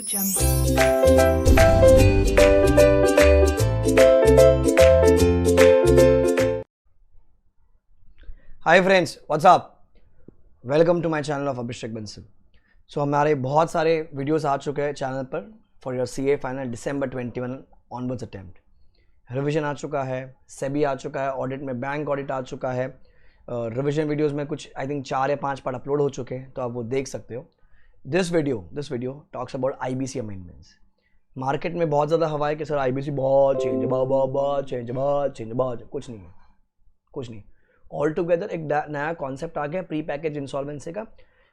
Hi friends, what's up, welcome to my channel of Abhishek Bansal. So हमारे बहुत सारे videos आ चुके हैं चैनल पर for your CA final December 21 onwards attempt. Revision आ चुका है, सेबी आ चुका है, ऑडिट में बैंक ऑडिट आ चुका है। रिवीजन वीडियोस में कुछ आई थिंक 4 या 5 पार्ट अपलोड हो चुके हैं, तो आप वो देख सकते हो। This video talks about IBC amendments. Market में बहुत ज़्यादा हवा है कि सर IBC बहुत चेंज, बहुत चेंज, कुछ नहीं। ऑल टुगेदर एक नया कॉन्सेप्ट आ गया प्री पैकेज इंसॉल्वेंसी का,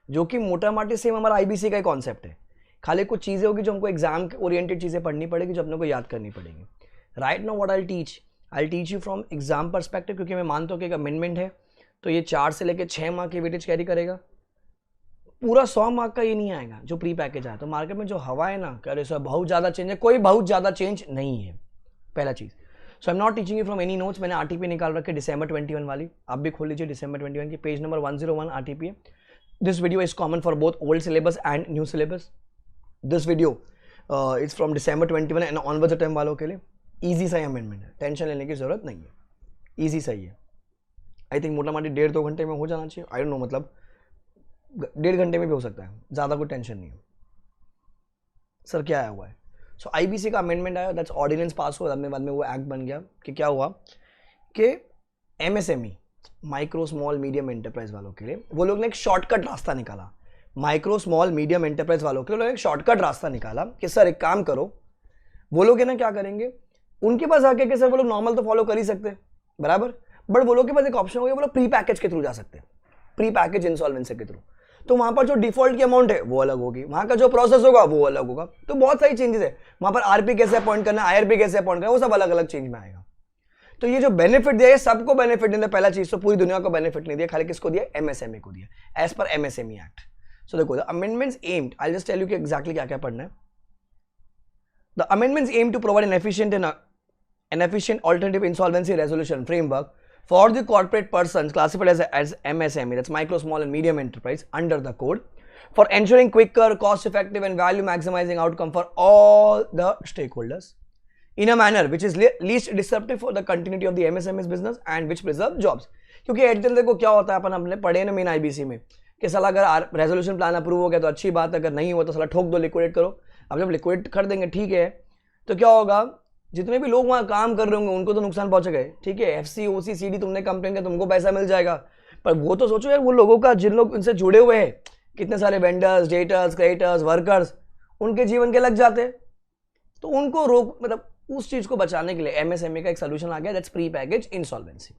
जो कि मोटा माटी सेम हमारा IBC का ही कॉन्सेप्ट है। खाली कुछ चीज़ें होगी जो हमको एग्जाम ओरिएंटेड चीज़ें पढ़नी पड़ेगी, जो अपने को याद करनी पड़ेगी। Right now what I teach you from exam perspective, क्योंकि मैं मानता हूँ कि एक अमेंडमेंट है तो ये 4 से लेकर 6 मार्क की वेटेज कैरी करेगा। पूरा 100 मार्क का ये नहीं आएगा जो प्री पैकेज आया। तो मार्केट में जो हवा है ना, कह रहे सर बहुत ज़्यादा चेंज है, कोई बहुत ज़्यादा चेंज नहीं है, पहला चीज़। So I am not teaching you from any notes. मैंने RTP निकाल रखे December 21 वाली, आप भी खोल लीजिए December 21 की, पेज नंबर 101 RTP है। This video is common for both old syllabus and new syllabus. This video is from December 21 and onwards attempt वालों के लिए। ईजी सा अमेंडमेंट है, टेंशन लेने की जरूरत नहीं है, ईजी सही है। आई थिंक मोटा मोटी 1.5-2 घंटे में हो जाना चाहिए। आई डोंट नो, मतलब 1.5 घंटे में भी हो सकता है, ज़्यादा कोई टेंशन नहीं है। सर क्या आया हुआ है? सो IBC का अमेंडमेंट आया, दैट्स ऑर्डिनेंस पास हुआ, बाद में वो एक्ट बन गया कि क्या हुआ कि MSME micro small medium enterprise वालों के लिए वो लोग ने एक शॉर्टकट रास्ता निकाला। माइक्रो स्मॉल मीडियम एंटरप्राइज वालों के लिए एक शॉर्टकट रास्ता निकाला कि सर एक काम करो, वो लोग है ना क्या करेंगे, उनके पास आके कि सर वो लोग नॉर्मल तो फॉलो कर ही सकते बराबर, बट वो लोग के पास एक ऑप्शन हो गया, वो लोग प्री पैकेज के थ्रू जा सकते हैं, प्री पैकेज इंसॉल्वेंसी के थ्रू। तो वहां पर जो डिफॉल्ट की अमाउंट है वो अलग होगी, वहां का जो प्रोसेस होगा वो अलग होगा। तो बहुत सारी चेंजेस है वहां पर। RP कैसे अपॉइंट करना, IRP कैसे अपॉइंट करना, वो सब अलग अलग चेंज में आएगा। तो ये जो बेनिफिट दिया है सबको बेनिफिट नहीं दिया, पहला चीज तो पूरी दुनिया को बेनिफिट नहीं दिया, खाली किसको दिया, MSME को दिया as per MSME act. So देखो, the amendments aimed, I just tell you कि एग्जैक्टली क्या क्या पढ़ना है। The amendments aim to provide an efficient alternative insolvency resolution framework for the corporate persons classified as MSME, that's micro, small and medium enterprise, under the code, for ensuring quicker, cost effective and value maximizing outcome for all the stakeholders in a manner which is least disruptive for the continuity of the MSME's business and which preserve jobs। क्योंकि eight दिन देखो क्या होता है, अपन अपने पढ़े ना main IBC में कि साला अगर रेजोल्यूशन प्लान अप्रूव हो गया तो अच्छी बात है, अगर नहीं हुआ तो साला ठोक दो, लिक्विडेट करो। अब जब लिक्विडेट कर देंगे ठीक है, तो क्या होगा, जितने भी लोग वहाँ काम कर रहे होंगे उनको तो नुकसान पहुंचेगा, ठीक है। FC OC CD तुमने कंप्लेन किया, तुमको पैसा मिल जाएगा, पर वो तो सोचो यार वो लोगों का, जिन लोग उनसे जुड़े हुए हैं, कितने सारे वेंडर्स, डेटर्स, क्रेडिटर्स, वर्कर्स, उनके जीवन के लग जाते हैं। तो उनको रोक, मतलब उस चीज़ को बचाने के लिए MSME का एक सोल्यूशन आ गया, दैट्स प्री पैकेज इंसॉल्वेंसी।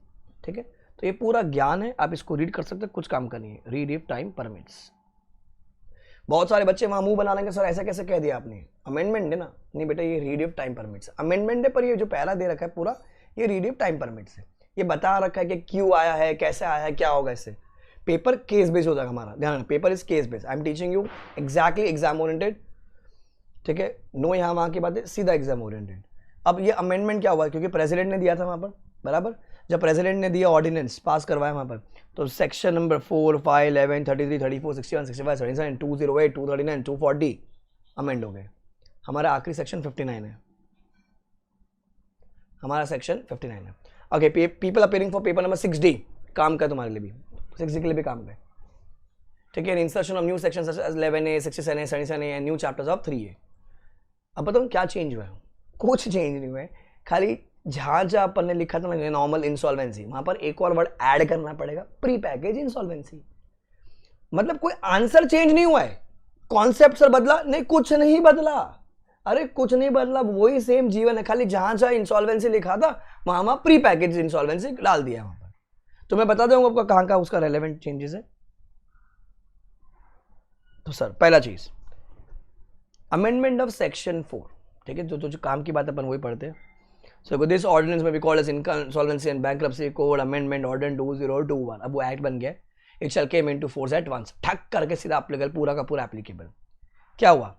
ठीक है, तो ये पूरा ज्ञान है, आप इसको रीड कर सकते हैं, कुछ काम करनी है, रीड इफ टाइम परमिट्स। बहुत सारे बच्चे वहां मुंह बना लेंगे, सर ऐसा कैसे कह दिया आपने, अमेंडमेंट है ना। नहीं बेटा, ये read if time permits amendment है, पर ये जो पैरा दे रखा है पूरा, ये रीड इफ टाइम परमिट्स है। ये बता रखा है कि क्यों आया है, कैसे आया है, क्या होगा इससे। पेपर केस बेस्ड हो जाएगा हमारा, ध्यान रखना, paper is case based. I am teaching you exactly exam oriented, ठीक है, नो यहाँ वहाँ की बातें, सीधा एग्जाम ओरिएंटेड। अब ये अमेंडमेंट क्या हुआ, क्योंकि प्रेसिडेंट ने दिया था वहाँ पर बराबर, जब प्रेसिडेंट ने दिया ऑर्डिनेंस पास करवाया वहाँ पर, तो सेक्शन नंबर 4, 5, 11, 33, 34, 61, 65, 77, 208, 239, 240 अमेंड हो गए। हमारा आखिरी सेक्शन 59 है, हमारा सेक्शन 59 है। Okay, people appearing for paper number 6D काम का तुम्हारे लिए भी, 6D के लिए भी काम का, ठीक है। Insertion of new section 11A, 67A, 77A and new chapters of 3A। अब बताऊँ क्या चेंज हुआ है? कुछ चेंज नहीं हुआ है, खाली जहां जहां अपन ने लिखा था ना नॉर्मल इंसॉल्वेंसी, वहां पर एक और वर्ड ऐड करना पड़ेगा, प्री पैकेज इंसॉल्वेंसी। मतलब कोई आंसर चेंज नहीं हुआ है, कॉन्सेप्ट सर बदला नहीं, कुछ नहीं बदला, अरे कुछ नहीं बदला, वही सेम जीवन है, खाली जहां जहां इंसॉल्वेंसी लिखा था वहां प्री पैकेज इंसॉल्वेंसी डाल दिया वहां पर। तो मैं बता दूंगा आपको कहां का उसका रेलेवेंट चेंजेस है। तो सर पहला चीज, अमेंडमेंट ऑफ सेक्शन 4, ठीक है, जो काम की बात अपन वही पढ़ते हैं। So this ordinance may be called as Insolvency and Bankruptcy Code Amendment Ordinance 2021। अब वो एक्ट बन गया, it shall came into force at once, ठक करके सीधा एप्लीकेबल, पूरा का पूरा एप्लीकेबल। क्या हुआ,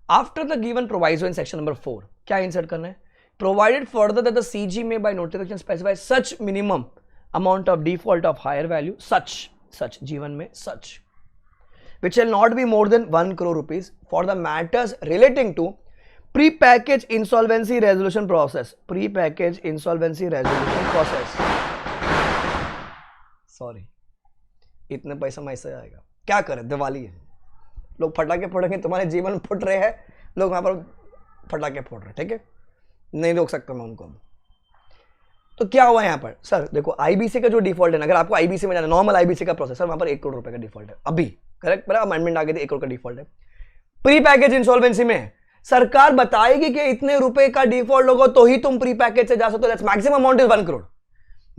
after the given proviso in section number 4, क्या इंसर्ट करना है, provided further that the CG may by notification specify such minimum amount of default of higher value, such जीवन में सच which shall not be more than 1 crore rupees for the matters relating to pre-packaged insolvency resolution process. Pre-packaged insolvency resolution process. Sorry, इतने पैसा मैसे आएगा, क्या करें, दिवाली है, लोग फटाके फोड़ेंगे, तुम्हारे जीवन में फुट रहे हैं, लोग वहां पर फटाके फोड़ रहे हैं, ठीक है, नहीं रोक सकता मैं उनको। तो क्या हुआ यहाँ पर, सर देखो आईबीसी का जो डिफॉल्ट है ना, अगर आपको आईबीसी में जाना, नॉर्मल आईबीसी का प्रोसेस, सर वहां पर 1 करोड़ रुपए का डिफॉल्ट है अभी, करेक्ट, बराबर अमेंडमेंट आ गई थी, 1 करोड़ का डिफॉल्ट है। प्री पैकेज इंसॉल्वेंसी में सरकार बताएगी कि इतने रुपए का डिफॉल्ट होगा तो ही तुम प्री पैकेज से जा सकते हो, maximum amount is 1 crore,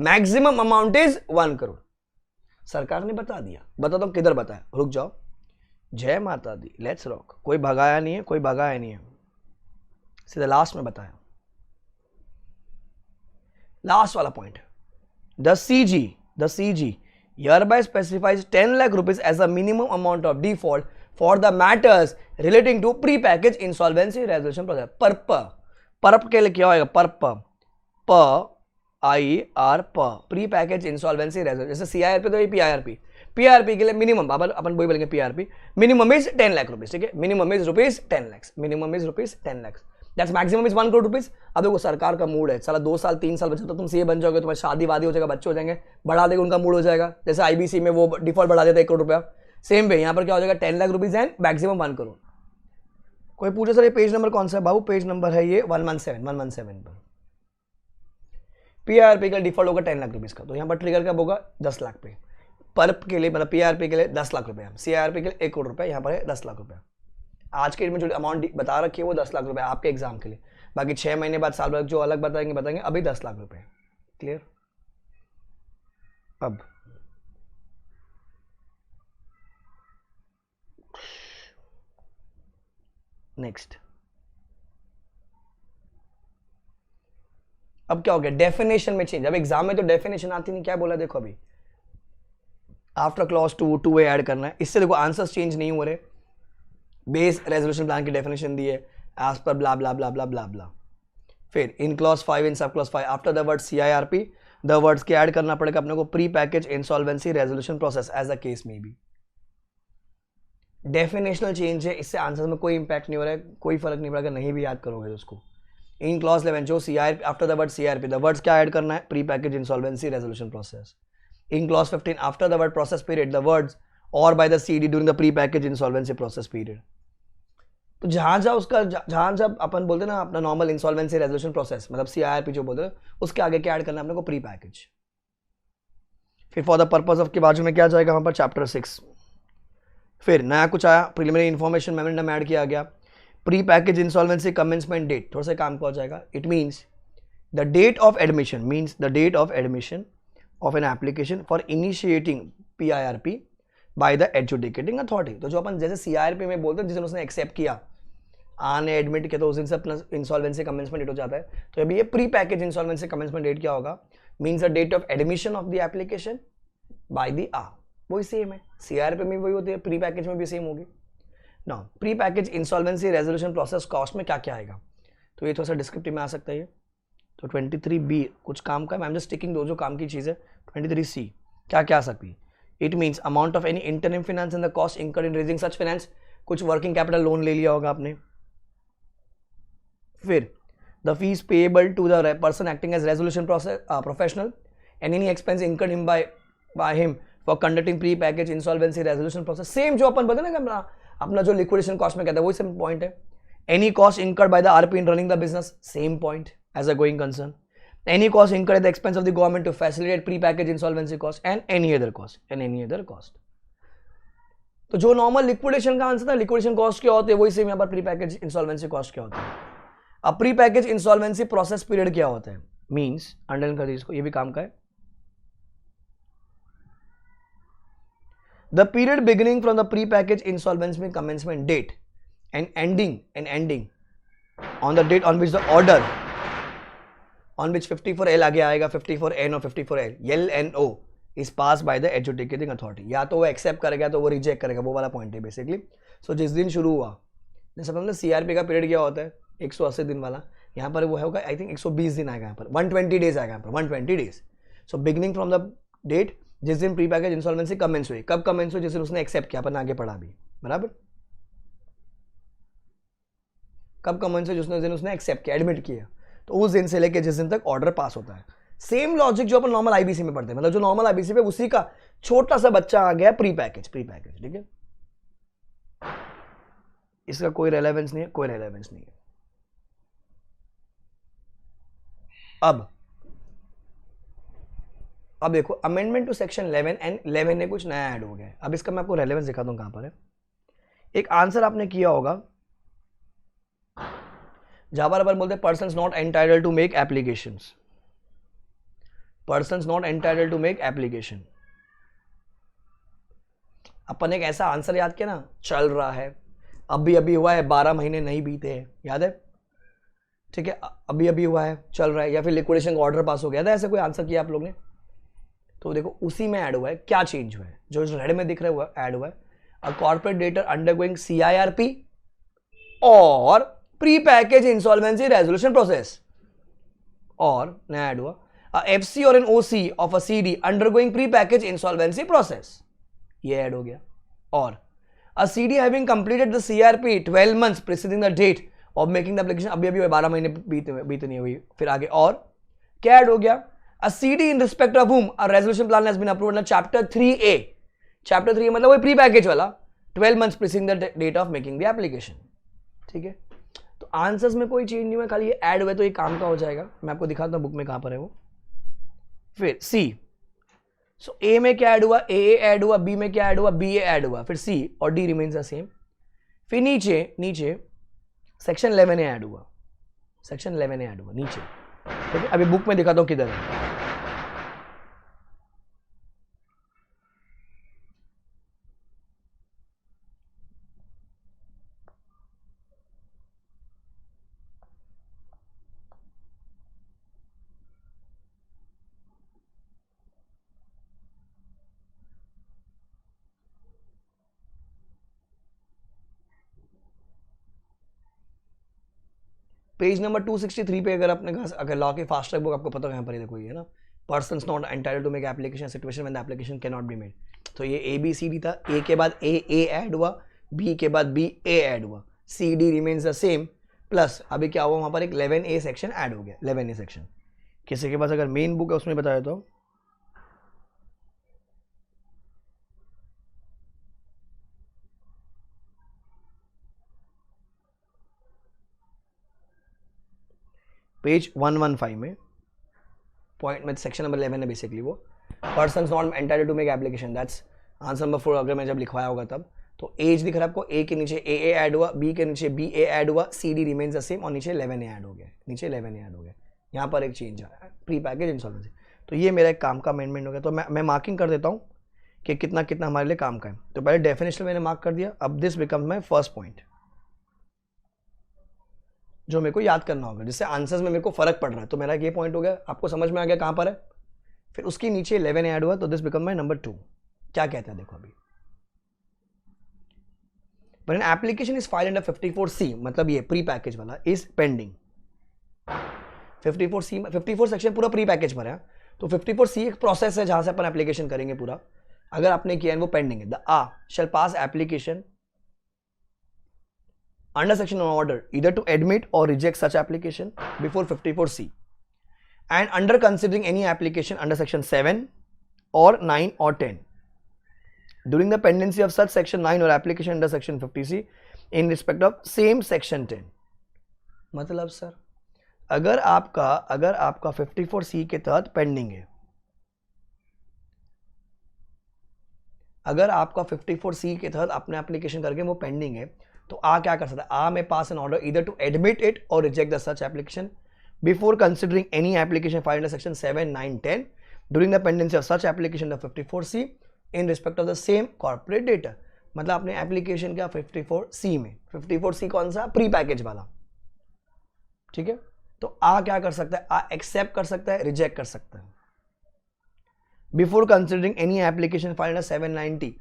maximum amount is 1 crore. सरकार ने बता दिया, बता दो किधर बताया, रुक जाओ, जय माता दी, लेट्स रॉक, कोई भगाया नहीं है, कोई भगाया नहीं है, सीधा लास्ट में बताया, लास्ट वाला point, the CG hereby specifies 10 lakh rupees as a minimum amount of default for the matters relating to pre-packaged insolvency resolution process. परप के लिए क्या होगा, प्री पैकेज इंसॉल्वेंसी रेजोल्यूशन, जैसे सीआईआरपी तो ये पीआरपी के लिए मिनिमम, अपन वही बोलेंगे PRP, minimum is 10 lakh rupees, ठीक है, minimum is rupees 10 lakh, minimum is rupees 10 lakh, that's maximum is 1 crore rupees. अब देखो सरकार का मूड है, साला 2 साल 3 साल बचा तो तुम सीए बन जाओगे, तुम्हारी शादी वादी हो जाएगा, बच्चे हो जाएंगे, बढ़ा देगा, उनका मूड हो जाएगा, जैसे आईबीसी में वो डिफॉल्ट बढ़ा देता है 1 करोड़ रुपया, सेम वे यहाँ पर क्या हो जाएगा, 10 lakh rupees and maximum 1 crore. कोई पूछे सर ये पेज नंबर कौन सा है, बाबू पेज नंबर है ये 117 पर, पीआरपी का डिफॉल्ट होगा 10 लाख रुपीज का, तो यहाँ पर ट्रिगर कब होगा, 10 लाख पे, परप के लिए मतलब पीआरपी के लिए 10 लाख रुपए, सीआरपी के लिए 1 करोड़ रुपए, यहाँ पर है 10 लाख रुपए। आज के डेट में जो अमाउंट बता रखी है वो 10 लाख रुपए आपके एग्जाम के लिए, बाकी 6 महीने बाद साल भर जो अलग बताएंगे, अभी 10 लाख रुपए, क्लियर। अब नेक्स्ट, अब क्या हो गया, डेफिनेशन में चेंज। अब एग्जाम में तो डेफिनेशन आती नहीं, क्या बोला देखो, अभी आफ्टर क्लॉज 2 ऐड करना है, इससे देखो आंसर्स चेंज नहीं हो रहे, बेस रेजोल्यूशन प्लान की डेफिनेशन दी है एज पर ब्ला ब्ला ब्ला ब्ला ब्ला ब्ला। फिर in clause 5 in sub clause 5 after the word CIRP the words के ऐड करना पड़ेगा अपने को pre package insolvency resolution process as a case में भी। डेफिनेशनल चेंज है, इससे आंसर में कोई इंपैक्ट नहीं हो रहा है, कोई फर्क नहीं पड़ेगा, नहीं भी याद करोगे तो उसको। इन क्लॉज 11 जो CIRP after the word CIRP the words क्या ऐड करना है, pre package insolvency resolution process. In clause 15 after the word process period the words or by the CD during the pre package insolvency process period. तो जहां जब अपन बोलते हैं ना अपना नॉर्मल इंसॉल्वेंसी रेजोल्यूशन प्रोसेस मतलब सीआईआरपी जो बोलते हैं, उसके आगे क्या ऐड करना है अपने को, प्री पैकेज। फिर फॉर द पर्पस ऑफ के बाजू में क्या जाएगा वहां पर चैप्टर 6। फिर नया कुछ आया, प्रीलिमिनरी इन्फॉर्मेशन मेमोरेंडम ऐड किया गया, pre package insolvency commencement date थोड़ा सा काम का हो जाएगा। It means the date of admission of an application for initiating PIRP by the adjudicating authority. तो जो अपन जैसे सीआईआरपी में बोलते हैं जिस दिन उसने एक्सेप्ट किया, आने एडमिट किया तो उस दिन से अपना इंसॉल्वेंसी कमेंसमेंट डेट हो जाता है। तो अभी ये pre package insolvency commencement date क्या होगा, means the date of admission of the application by the वही सेम है, सीआईआरपी में वही होती है, प्री पैकेज में भी सेम होगी। ना pre package insolvency resolution process cost में क्या क्या आएगा, तो ये थोड़ा सा डिस्क्रिप्टिव में आ सकता है ये। तो 23B कुछ काम का, आई एम जस्ट टेकिंग दो जो काम की चीज़ है। 23C क्या क्या आ सकती है, it means amount of any interim finance and the cost incurred in raising such finance, कुछ वर्किंग कैपिटल लोन ले लिया होगा आपने। फिर the fees payable to the person acting as resolution professional and any expense incurred him by him for conducting pre package insolvency resolution process. Same जो अपन बताए ना अपना जो लिक्विडेशन कॉस्ट में कहता है वही सेम पॉइंट है। Any cost incurred by the RP in running the business, same point as a going concern. Any cost incurred at the expense of the government to facilitate pre-packaged insolvency cost and any other cost, तो जो normal liquidation का answer था, liquidation cost क्या होते हैं वही same यहाँ पर प्री पैकेज इंसॉल्वेंसी कॉस्ट क्या होता है। अब pre package insolvency process period क्या होता है, मींस अंडरलाइन कर दीजिए इसको, ये भी काम का है। The period beginning from the pre package insolvency commencement date and ending on the date on which the order on which 54L आगे आएगा, 54N और 54L LNO is passed by the adjudicating authority। या तो वो accept करेगा तो वो reject करेगा, वो वाला पॉइंट है बेसिकली। सो जिस दिन शुरू हुआ, जैसे मतलब सीआरपी का पीरियड क्या होता है 180 दिन वाला, यहाँ पर वो होगा आई थिंक 120 दिन आएगा, यहाँ पर 120 डेज आएगा, यहाँ पर 120 days. So beginning from the date जिस दिन प्री पैकेज इंसॉल्वेंसी कमेंस हुई, कब कमेंस हुई, जिस दिन उसने एक्सेप्ट किया, अपन आगे पढ़ा भी। बराबर। कब कमेंट से जिस दिन उसने एक्सेप्ट किया, एडमिट किया, तो उस दिन से लेके जिस दिन तक ऑर्डर पास होता है। सेम लॉजिक जो अपन नॉर्मल आईबीसी में पढ़ते हैं, मतलब जो नॉर्मल आईबीसी पे उसी का छोटा सा बच्चा आ गया प्री पैकेज, ठीक है। इसका कोई रेलेवेंस नहीं है, कोई रेलेवेंस नहीं है। अब देखो अमेंडमेंट टू सेक्शन 11 एंड 11 ने कुछ नया ऐड हो गया है। अब इसका मैं आपको रेलेवेंस दिखाता हूं कहां पर है। एक आंसर आपने किया होगा, जहां पर अपन बोलते हैं persons not entitled to make applications, persons not entitled to make application. अपन एक ऐसा आंसर याद किया ना, चल रहा है, अभी हुआ है, 12 महीने नहीं बीते हैं, याद है, ठीक है, अभी हुआ है, चल रहा है, या फिर लिक्विडेशन का ऑर्डर पास हो गया था, ऐसे कोई आंसर किया आप लोग ने, तो देखो उसी में ऐड हुआ है। क्या चेंज हुआ है, जो रेड में दिख रहा है ऐड हुआ है, a corporate debtor undergoing CIRP और pre package insolvency resolution process, और नया ऐड हुआ FC और an OC of a CD undergoing pre package insolvency process, ये ऐड हो गया। और a CD having completed the CRP 12 months preceding the date of making the application, अभी 12 महीने बीत नहीं हुई, फिर आगे और क्या ऐड हो गया, a CD in respect of whom a resolution plan has been approved under chapter 3A, chapter 3 मतलब वही प्री पैकेज वाला, 12 months preceding the date of making the application, ठीक है। तो आंसर्स में कोई चेंज नहीं हुआ, खाली ये ऐड हुआ, तो ये काम का हो जाएगा। मैं आपको दिखाता हूं बुक में कहां पर है वो। फिर C, सो ए में क्या ऐड हुआ, ए ऐड हुआ, बी में क्या ऐड हुआ, बी ऐड हुआ, फिर सी और डी रिमेन्स द सेम। फिर नीचे सेक्शन 11 ऐड हुआ, सेक्शन 11 ऐड हुआ नीचे, ठीक है। अभी बुक में दिखाता हूं किधर है। पेज नंबर 263 पे अगर आपने अगर लॉ के फास्ट ट्रैक बुक आपको पता है, यहाँ पर ये देखो, ये ना, persons not entitled to make application situation when the application can not be made. तो ये ABCD था, ए के बाद ए ऐड हुआ, बी के बाद बी ए ऐड हुआ, CD remains the same, plus अभी क्या हुआ, वहाँ पर एक 11A सेक्शन ऐड हो गया, 11A सेक्शन। किसी के पास अगर मेन बुक है उसमें बताया तो पेज 115 में पॉइंट में सेक्शन नंबर 11 है बेसिकली वो, persons not entitled to make application, that's answer number 4। अगर मैं जब लिखवाया होगा तब, तो एज दिख रहा है आपको, ए के नीचे ए ऐड हुआ, बी के नीचे बी ए ऐड हुआ, CD रिमेन्स द सेम, और नीचे 11A ऐड हो गया, नीचे 11A ऐड हो गया। यहाँ पर एक चेंज आया, प्री पैकेज इंसॉल्वेंसी। तो ये मेरा एक काम का अमेंडमेंट हो गया। तो मैं मार्किंग कर देता हूँ कि कितना कितना हमारे लिए काम का है। तो पहले डेफिनेशन मैंने मार्क कर दिया, अब this becomes my first point जो मेरे को याद करना होगा, जिससे आंसर्स में मेरे को फर्क पड़ रहा है। तो मेरा ये पॉइंट हो गया, आपको समझ में आ गया कहां पर है। फिर उसके नीचे 11 ऐड हुआ, तो दिस बिकम माय नंबर 2। क्या कहता है देखो, अभी When an application is filed under 54C, मतलब ये प्री पैकेज वाला, इज पेंडिंग। 54 सेक्शन पूरा प्री पैकेज पर है, तो 54C एक प्रोसेस है जहां से अपन एप्लीकेशन करेंगे पूरा। अगर आपने किया है वो पेंडिंग है, the shall pass application under section of order either to admit or reject such application before 54C, and under considering any application under section 7 or 9 or 10 during the pendency of such section 9 or application under section 50C in respect of same section 10। मतलब sir अगर आपका 54C के तहत pending है, अगर आपका 54C के तहत अपने एप्लीकेशन करके वो पेंडिंग है, तो क्या कर सकता है, में पास एन ऑर्डर इधर टू एडमिट इट और reject the such application before considering any application filed under section 7, 9, 10 during the pendency of such application the 54C in respect of the same corporate data. मतलब अपने application का 54C में, 54C कौन सा, pre package वाला, ठीक है। तो क्या कर सकता है, एक्सेप्ट कर सकता है, रिजेक्ट कर सकता है before considering any application filed 7, 9, 10।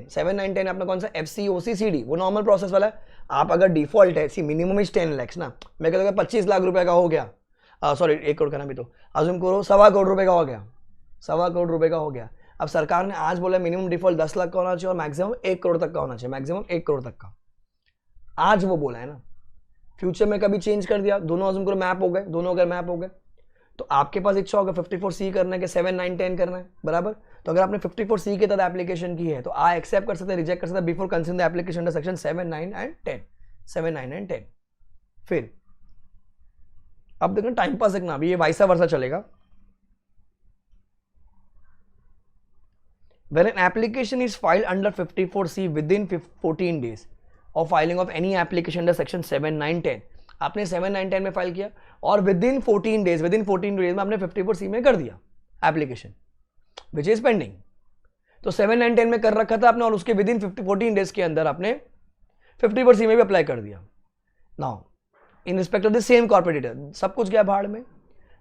7, 9, 10 अपना कौन सा, FC, OC, CD, वो नॉर्मल प्रोसेस वाला है। आप अगर डिफॉल्ट है, मिनिमम इज 10 लाख ना, मैं कहता हूँ 25 लाख रुपए का हो गया, सॉरी 1 करोड़ का ना भी, तो अजूम करो 1.25 करोड़ रुपए का हो गया, 1.25 करोड़ रुपए का हो गया। अब सरकार ने आज बोला मिनिमम डिफॉल्ट 10 लाख का होना चाहिए और मैक्सिमम 1 करोड़ तक का होना चाहिए, मैक्सिमम 1 करोड़ तक का, आज वो बोला है ना। फ्यूचर में कभी चेंज कर दिया, दोनों अजूम करो मैप हो गए, दोनों अगर मैप हो गए तो आपके पास इच्छा होगा 54C करना है कि 7, 9, 10 करना है, बराबर। तो अगर आपने 54C के तहत एप्लीकेशन की है तो आ एक्सेप्ट कर सकते हैं, रिजेक्ट कर सकते हैं before considering the application under section 7, 9 and 10, 7, 9 and 10। फिर अब देखना टाइम पास देखना, अभी ये वाइसा वर्सा चलेगा। When an application is filed under 54C within 14 days of filing of any application under section 7, 9, 10, आपने 7, 9, 10 में फाइल किया और विदिन 14 डेज में आपने 54C में कर दिया एप्लीकेशन विच इज पेंडिंग, तो 7, 9, 10 में कर रखा था आपने और उसके विदिन 14 डेज के अंदर आपने 54C में भी अप्लाई कर दिया। Now in respect of the same corporator सब कुछ गया भाड़ में।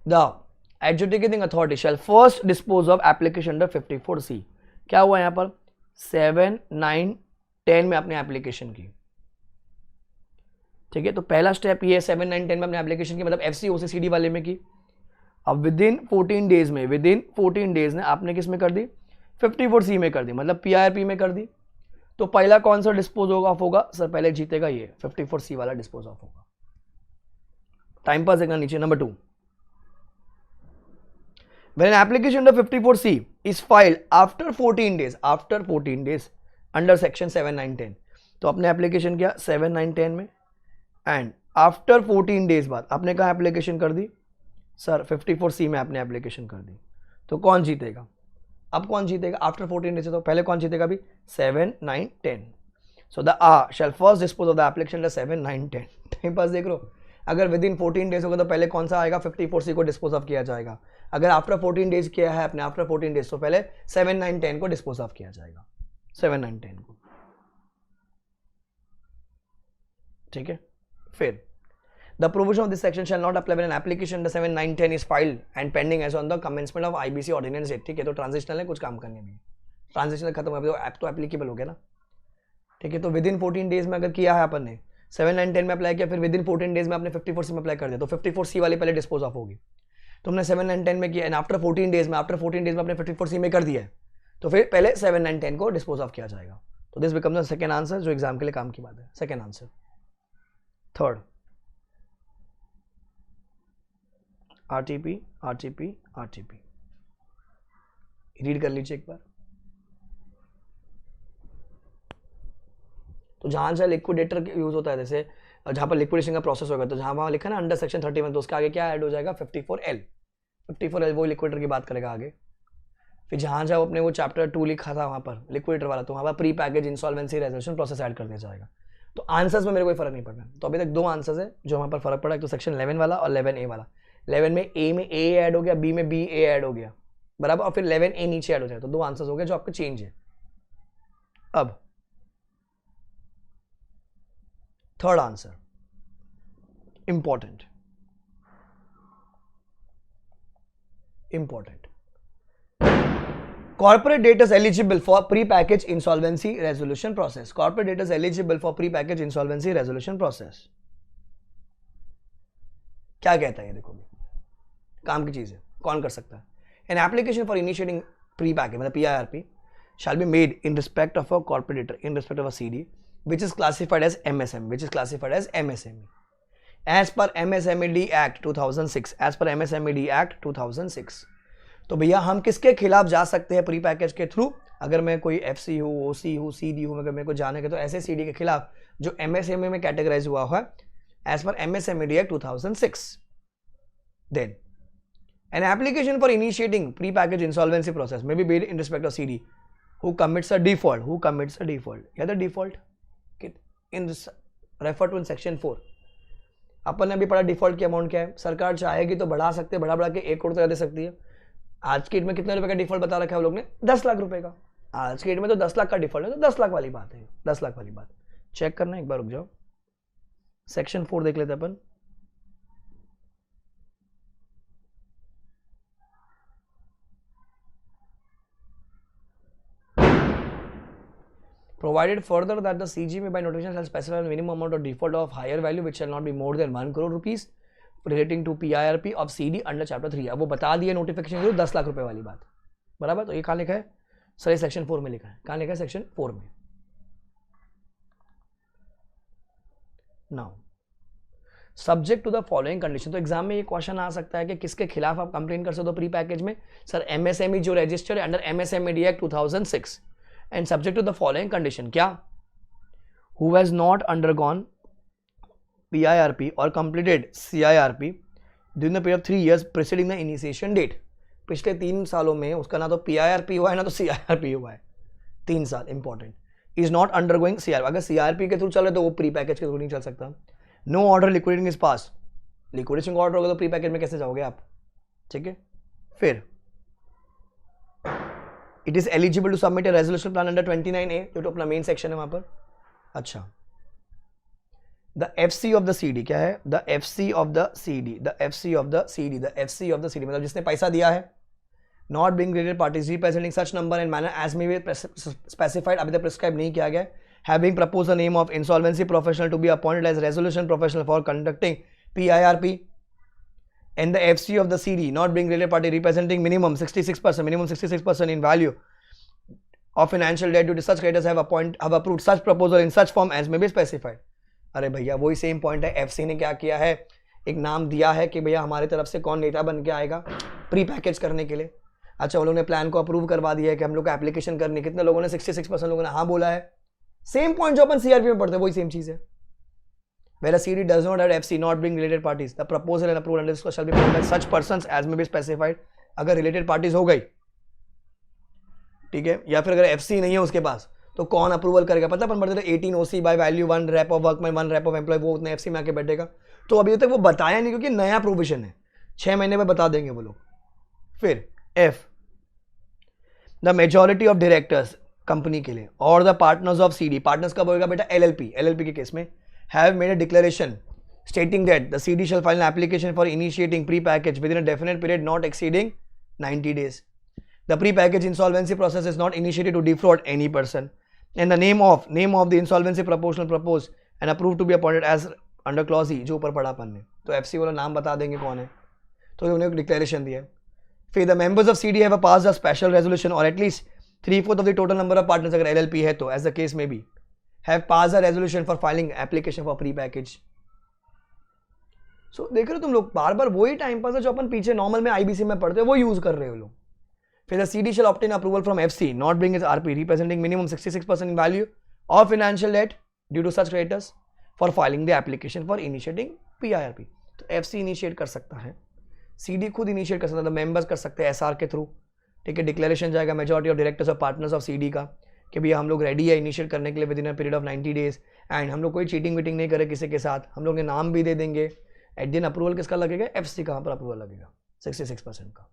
The adjudicating authority shell first dispose of application under 54C। क्या हुआ यहां पर 7, 9, 10 में आपने एप्लीकेशन की, ठीक है। तो पहला स्टेप ये 7, 9, 10 में आपने एप्लीकेशन की, मतलब FC OCCD वाले में की। अब विदिन 14 डेज में आपने किस में कर दी 54C में कर दी, मतलब PIRP में कर दी। तो पहला कौन सा डिस्पोज ऑफ होगा सर, पहले जीतेगा ये 54C वाला डिस्पोज ऑफ होगा। टाइम पास देखना नीचे। Number 2, when an application under 54C is filed after 14 days under section 7, 9, 10, तो आपने एप्लीकेशन किया 7, 9, 10 में एंड आफ्टर 14 डेज बाद आपने कहा एप्लीकेशन कर दी सर 54C में आपने एप्लीकेशन कर दी, तो कौन जीतेगा? अब कौन जीतेगा आफ्टर 14 डेज? तो पहले कौन जीतेगा अभी 7, 9, 10। So the shall first dispose of the application 7, 9, 10। Time pass देख लो, अगर विद इन 14 डेज होगा तो पहले कौन सा आएगा 54C को डिस्पोज ऑफ किया जाएगा। अगर आफ्टर 14 डेज किया है आपने आफ्टर 14 डेज तो पहले 7, 9, 10 को डिस्पोज ऑफ किया जाएगा, 7, 9, 10 को, ठीक है। फिर the provision of this section shall not apply when an application under 7, 9, 10 is filed and pending as on the commencement of IBC ordinance 8, ठीक है। तो ट्रांजिशनल है, कुछ काम करने में ट्रांजिशनल खत्म हो गया तो ऐप तो एप्लीकेबल हो गया ना, ठीक है। तो विद इन 14 डेज में अगर किया है अपन ने 7, 9, 10 में अप्लाई किया, फिर विद इन 14 डेज में आपने 54C में अप्लाई कर दिया, तो 54C वाली पहले डिस्पोज ऑफ होगी। तो हमने 7, 9, 10 में किया एंड आफ्टर 14 डेज में आपने 54C में कर दिया है, तो फिर पहले 7, 9, 10 को डिस्पोज ऑफ किया जाएगा। तो this becomes the second answer जो एग्जाम के लिए काम की बात है, second answer. Third RTP read कर लीजिए एक बार। तो जहां से लिक्विडेटर यूज होता है, जैसे जहां पर लिक्विडेशन का प्रोसेस होगा, तो जहां वहां लिखा ना अंडर सेक्शन 31, तो उसके आगे क्या ऐड हो जाएगा 54L वो लिक्विडेटर की बात करेगा आगे। फिर जहां जहां अपने वो चैप्टर 2 लिखा था वहां पर लिक्विडेटर वाला, तो वहां पर pre package insolvency resolution process add कर दिया जाएगा। तो आंसर्स में मेरे कोई फर्क नहीं पड़ना। तो अभी तक 2 आंसर्स है जो वहां पर फर्क पड़ा, एक तो सेक्शन 11 वाला और 11A वाला। 11 में A ऐड हो गया, B में B A ऐड हो गया, बराबर, और फिर 11A नीचे ऐड हो जाए, तो 2 आंसर्स हो गए जो आपके चेंज है। अब third answer important corporate debt is eligible for pre-packaged insolvency resolution process. Corporate debt is eligible for pre-packaged insolvency resolution process. क्या कहता है ये? देखो काम की चीज है, कौन कर सकता है? An application for initiating pre-package मतलब PIRP shall be made in respect of a corporate debtor in respect of a CD which is classified as MSME. As per MSMED Act 2006, as per MSMED Act 2006. तो भैया हम किसके खिलाफ जा सकते हैं pre package के थ्रू? अगर मैं कोई FC हूँ, OC हूँ, CD हूँ, अगर मेरे को जाने के, तो ऐसे CD के खिलाफ जो MSME में कैटेगराइज हुआ है as per MSMED Act 2006. Then an application for initiating pre-packaged insolvency process may be made in respect of CD who commits a default. या the default in refer to in section 4. अपन ने अभी पढ़ा default की amount क्या है। सरकार चाहेगी तो बढ़ा सकते, बढ़ा के 1 करोड़ तक दे सकती है। आज की डेट में कितने रुपए का डिफॉल्ट बता रखा है वो लोग ने? 10 लाख रुपए का। आज की डेट में तो 10 लाख का डिफॉल्ट है, तो 10 लाख वाली बात है, 10 लाख वाली बात चेक करना, एक बार रुक जाओ, सेक्शन 4 देख लेते अपन। Provided further that the CG may by notification shall specify a minimum amount of default of higher value which shall not be more than 1 crore rupees relating to PIRP of CD under chapter 3। अब वो बता दिया notification 10 lakh रुपए वाली बात, बराबर। तो ये कहाँ लिखा है? सर ये सेक्शन 4 में लिखा है, कहाँ लिखा है? सेक्शन 4 में। Now subject to the following condition, तो एग्जाम में ये क्वेश्चन आ सकता है कि किसके खिलाफ आप कंप्लेन कर सकते हो प्री पैकेज में? सर एमएसएमई जो रजिस्टर है under MSME act 2006 and subject to the following condition, क्या? Who has not undergone PIRP or completed CIRP during the period of 3 years preceding the initiation date, पिछले 3 सालों में उसका ना तो PIRP हुआ है ना तो CIRP हुआ है, 3 साल important. Is not undergoing CIRP, अगर CIRP के थ्रू चल रहे तो वो प्री पैकेज के थ्रू नहीं चल सकता। No order liquidating is pass, liquidation का ऑर्डर होगा तो प्री पैकेज में कैसे जाओगे आप? ठीक है। फिर it is eligible to submit a resolution plan under 29A, जो तो अपना मेन सेक्शन है वहां पर। अच्छा, the FC of the CD क्या है? The FC of the CD, the FC of the CD, the FC of the CD मतलब जिसने पैसा दिया है। Not being related parties representing such number and manner as may be specified, अभी तक prescribe नहीं किया गया। Having propose the name of insolvency professional to be appointed as resolution professional for conducting PIRP and the FC of the CD not being related party representing minimum 66% in value of financial debt due to such creditors have approved such proposal in such form as may be specified। अरे भैया वही same point है, FC ने क्या किया है? एक नाम दिया है कि भैया हमारे तरफ से कौन नेता बन के आएगा प्री पैकेज करने के लिए। अच्छा, उन लोगों ने प्लान को अप्रूव करवा दिया है कि हम लोग को एप्लीकेशन करनी, कितने लोगों ने? 66% लोगों ने हाँ बोला है। सेम पॉइंट जो अपन CRP में पढ़ते हैं वही सेम चीज है। Where a CD does not have FC not being related parties, the proposal and approval under this shall be made by such persons as may be specified। अगर related parties हो गई, ठीक है, या फिर अगर FC नहीं है उसके पास तो कौन अप्रूवल करेगा? पता अपन पढ़ते थे 18 OC by value 1 rep of workman 1 rep of employ, वो उतने FC में आके बैठेगा। तो अभी तक वो बताया नहीं क्योंकि नया प्रोविजन है, 6 महीने में बता देंगे वो लोग। फिर F, the majority of directors company के लिए और the partners of CD, partners कब होगा बेटा? LLP के केस में have made a declaration stating that the CD shall file an application for initiating pre-package within a definite period not exceeding 90 days. The pre-package insolvency process is not initiated to defraud any person, and the name of the insolvency proportional proposed and approved to be appointed as under clause E, जो ऊपर पढ़ा अपन ने, तो FC वाला नाम बता देंगे कौन है, तो उन्होंने एक डिक्लेरेशन दिया। फिर the members of CD have passed a special resolution or at least 3/4 of the total number of partners, अगर LLP है तो as the case may be, have passed a resolution for filing application for pre-package। So देख रहे हो तुम लोग, बार बार वही time pass है जो अपन पीछे नॉर्मल में IBC में पढ़ते हैं वो यूज कर रहे हो लोग। फिर the CD shall obtain approval from FC not being its RP representing minimum 66% in value of financial debt due to such creditors for filing the application for initiating PIRP। तो FC इनिशिएट कर सकता है, CD खुद initiate कर सकता है, members कर सकते हैं SR के थ्रू। ठीक है, डिक्लेरेशन जाएगा मेजॉरिटी ऑफ डायरेक्टर्स और पार्टनर्स ऑफ CD का कि भैया हम लोग रेडी है इनिशिएट करने के लिए with in a period of 90 days, and हम लोग कोई चीटिंग वीटिंग नहीं करे किसी के साथ, हम लोग ने नाम भी दे देंगे। एट दिन अप्रूवल किसका लगेगा? FC का पर अप्रूवल लगेगा 66% का।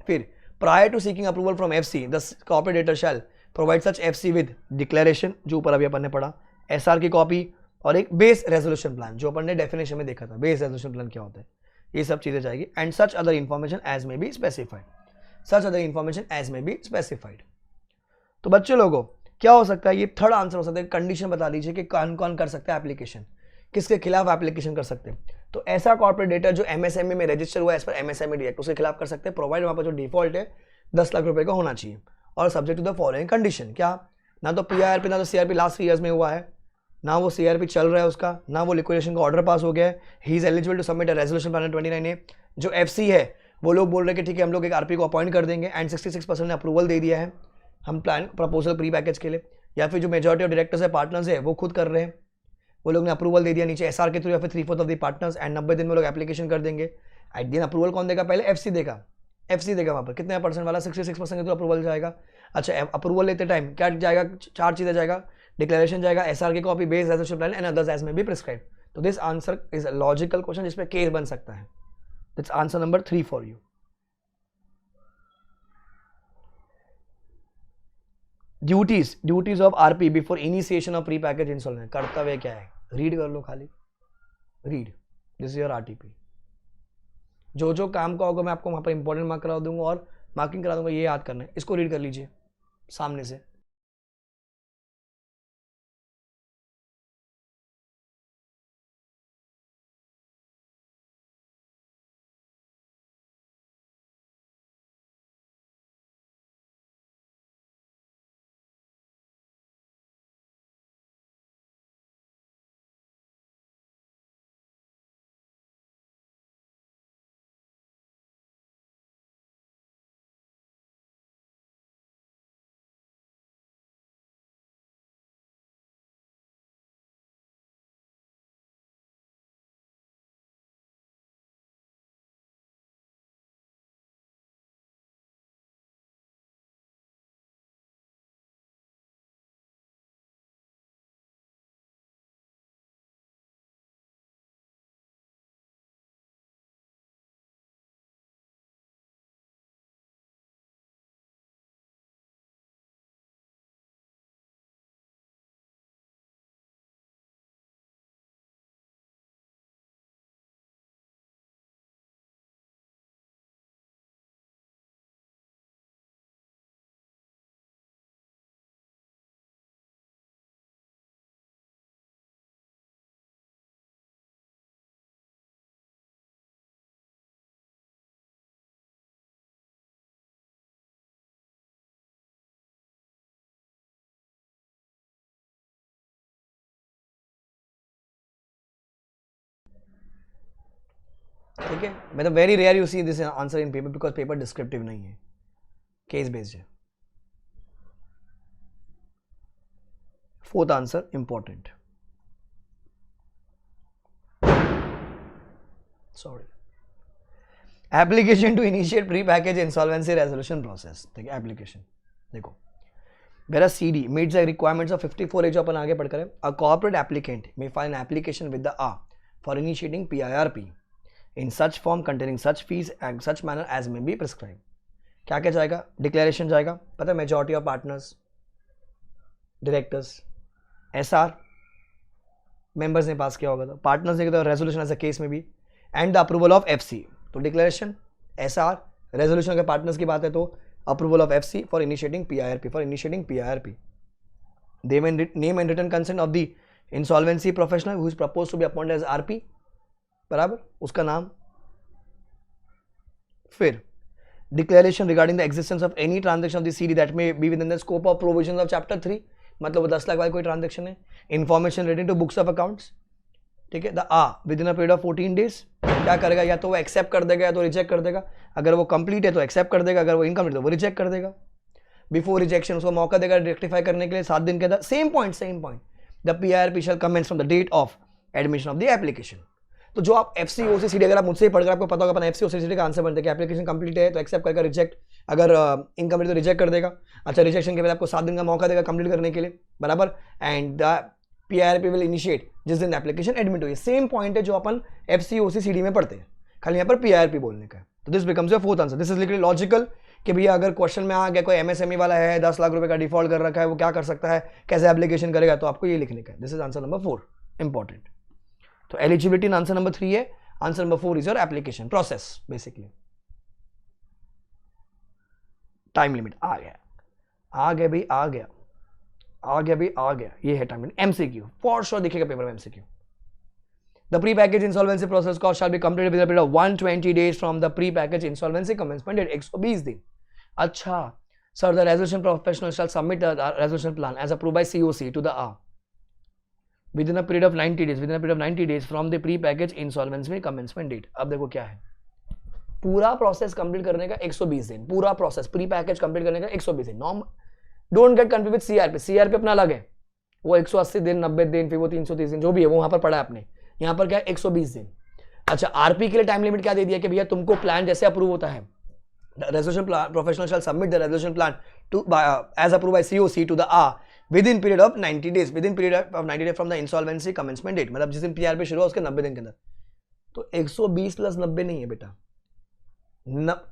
फिर prior to seeking approval from FC the corporator shall provide such FC with declaration, जो ऊपर अभी अपन ने पढ़ा, SR की कॉपी और एक बेस रेजोल्यूशन प्लान, जो अपन ने डेफिनेशन में देखा था बेस रेजोल्यूशन प्लान क्या होता है, ये सब चीजें जाएगी। And such other information as में be specified, such other information as में बी स्पेसिफाइड। तो बच्चे लोगों क्या हो सकता है? ये थर्ड आंसर हो सकता है। कंडीशन बता दीजिए कि कौन कौन कर सकता है एप्लीकेशन, किसके खिलाफ एप्लीकेशन कर सकते हैं? तो ऐसा कॉर्पोरेट डेटर जो MSME में रजिस्टर हुआ है एज पर MSME एक्ट, उसके खिलाफ कर सकते हैं, प्रोवाइड वहां पर जो डिफॉल्ट है 10 लाख रुपए का होना चाहिए, और subject to the following condition, क्या? ना तो PIRP ना तो CRP लास्ट 3 ईयर्स में हुआ है, ना वो CRP चल रहा है उसका, ना वो लिक्विडेशन का ऑर्डर पास हो गया है। He is eligible to submit a resolution plan 29A। जो FC है वो लोग बोल रहे हैं कि ठीक है हम लोग एक RP को अपॉइंट कर देंगे, एंड 66% ने अप्रूवल दे दिया है हम प्लान प्रपोजल प्री पैकेज के लिए, या फिर जो मेजॉरिटी ऑफ डायरेक्टर्स है पार्टनर्स है वो खुद कर रहे हैं, वो लोग ने अप्रूवल दे दिया नीचे SR के थ्रू या फिर 3/4 ऑफ द पार्टनर्स, एंड 90 दिन में लोग एप्लीकेशन कर देंगे। एट दिन अप्रूवल कौन देगा? पहले FC देगा, FC देगा वहाँ पर कितने परसेंट वाला? 66% के थ्रू अप्रूवल जाएगा। अच्छा, अप्रूवल लेते टाइम क्या जाएगा? 4 चीज़ें जाएगा, डिक्लेरेशन जाएगा, SR की कॉपी, base resolution plan and others as में बी प्रिस्क्राइब। तो this answer is a logical question जिसपे केस बन सकता है। That's answer number 3 for you. Duties of RP before initiation of pre package installment, कर्तव्य क्या है? रीड कर लो खाली, read, this is your RTP। जो जो काम का होगा मैं आपको वहां पर इंपॉर्टेंट मार्क करा दूंगा और मार्किंग करा दूंगा, ये याद करना है, इसको रीड कर लीजिए सामने से। ठीक है, मतलब very rare you see this answer in paper because paper descriptive नहीं है, केस बेस्ड है. Fourth answer important, sorry, application to initiate pre package insolvency resolution process. ठीक है, एप्लीकेशन देखो, whereas CD meets the requirements of 54A जो अपन आगे पढ़कर है, a corporate applicant may file an application with the A for initiating PIRP in such form containing such fees and such manner as may be prescribed. क्या क्या जाएगा? Declaration जाएगा, पता है, majority of partners, directors, SR members ने पास किया होगा, तो पार्टनर्स ने किया, रेजोल्यूशन एज अ केस में भी, and the approval of FC. तो डिक्लेरेशन, SR, रेजोल्यूशन अगर पार्टनर्स की बात है तो approval of FC for initiating PIRP. They may name and written consent of the insolvency professional who is proposed to be appointed as RP, बराबर, उसका नाम. फिर declaration regarding the existence of any transaction of the CD that may be within the scope of provisions of chapter 3, मतलब 10 लाख वाली कोई transaction है. Information relating to books of accounts. ठीक है, the with in a period of 14 days क्या करेगा, या तो वो एक्सेप्ट कर देगा या तो रिजेक्ट कर देगा. अगर वो कंप्लीट है तो एक्सेप्ट कर देगा, अगर वो इनकम्प्लीट तो वो रिजेक्ट कर देगा. बिफोर रिजेक्शन उसको मौका देगा रेक्टिफाई करने के लिए 7 दिन के अंदर. Same point, the PIRP shall commence from the date of admission of the application. तो जो आप FCOC CD अगर आप मुझसे पढ़कर आपको पता होगा, अपन FCOC CD का आंसर बनते हैं, एप्लीकेशन कंप्लीट है तो एक्सेप्ट करेगा, रिजेक्ट, अगर इनकम्प्लीट तो रिजेक्ट कर देगा. अच्छा, रिजेक्शन के बाद आपको 7 दिन का मौका देगा कंप्लीट करने के लिए, बराबर. And the PIRP will initiate जिस दिन एप्लीकेशन एडमिट हुई. सेम पॉइंट है जो अपन FCOC CD में पढ़ते हैं, खाली यहाँ पर PIRP बोलने का है. तो this becomes your fourth answer. This is literally logical कि भैया अगर क्वेश्चन में आ गया कोई MSME वाला है, 10 लाख रुपए का डिफॉल्ट कर रखा है, वो क्या कर सकता है, कैसे एप्लीकेशन करेगा, तो आपको ये लिखने का है. This is answer number 4, important. तो एलिजिबिलिटी आंसर नंबर 3 है, answer number 4 is your application process. Basically time limit आ गया भाई, आ गया, ये है time limit. MCQ for sure दिखेगा पेपर में, MCQ. The pre-package insolvency process cost shall be completed within a period of 120 days from the pre-package insolvency commencement date. 120 दिन. अच्छा, sir, the resolution professional shall submit the resolution plan as approved by COC to the A within a period of 90 days from the pre-package insolvency commencement date. अब देखो क्या है, पूरा process complete करने का 120 दिन, पूरा प्रोसेस प्री पैकेज कंप्लीट करने का 120 दिन. Normal, don't get confuse with CRP अपना अलग है, वो 180 दिन, 90 दिन, फिर वो 330 दिन, जो भी है वो वहां पर पड़ा है आपने. यहां पर क्या है, 120 दिन. अच्छा, RP के लिए टाइम लिमिट क्या दे दिया कि भैया तुमको प्लान जैसे अप्रूव होता है, resolution plan professional shall submit the resolution plan to as approve by COC to the A within period of 90 days, within period of 90 days from the insolvency commencement date. मतलब जिस दिन PIRP शुरू हुआ उसके 90 दिन के अंदर. तो 120 प्लस 90 नहीं है बेटा,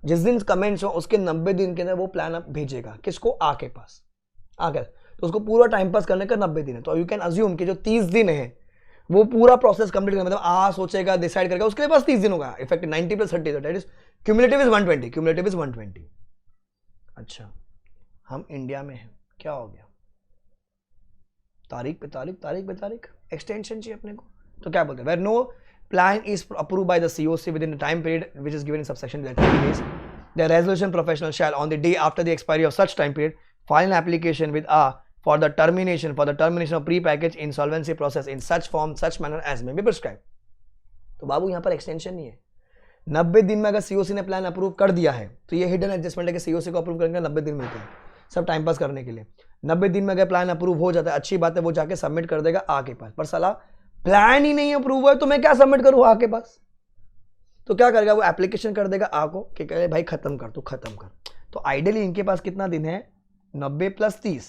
जिस दिन कमेंट्स हो उसके 90 दिन के अंदर वो प्लान आप भेजेगा किसको, A के पास. तो उसको पूरा टाइम पास करने का 90 दिन है. तो यू कैन अज्यूम कि जो 30 दिन है वो पूरा प्रोसेस कंप्लीट करना, मतलब A सोचेगा, डिसाइड करेगा, उसके पास 30 दिन होगा. Effective 90 plus 30, that is cumulative is 120. अच्छा, हम इंडिया में हैं, क्या हो गया, तारीख पे तारीख एक्सटेंशन चाहिए अपने को. तो क्या बोलते हैं, where no plan is approved by the COC within the time period which is given in subsection 30 days, the resolution professional shall on the day after the expiry of such time period file an application with A for the termination of pre-package insolvency process in such form such manner as may be prescribed. तो बाबू यहाँ पर extension नहीं है. 90 दिन में अगर COC ने plan approve कर दिया है तो ये हिडन एडजस्टमेंट है कि COC को अप्रूव करने के 90 दिन मिलते हैं सब टाइम पास करने के लिए. 90 दिन में अगर प्लान अप्रूव हो जाता है, अच्छी बात है, वो जाके सबमिट कर देगा A के पास. पर साला प्लान ही नहीं अप्रूव है तो मैं क्या सबमिट करूं A के पास. तो क्या करेगा, वो एप्लीकेशन कर देगा A को कि कहे भाई खत्म कर. तो आइडियली इनके पास कितना दिन है, 90 प्लस 30,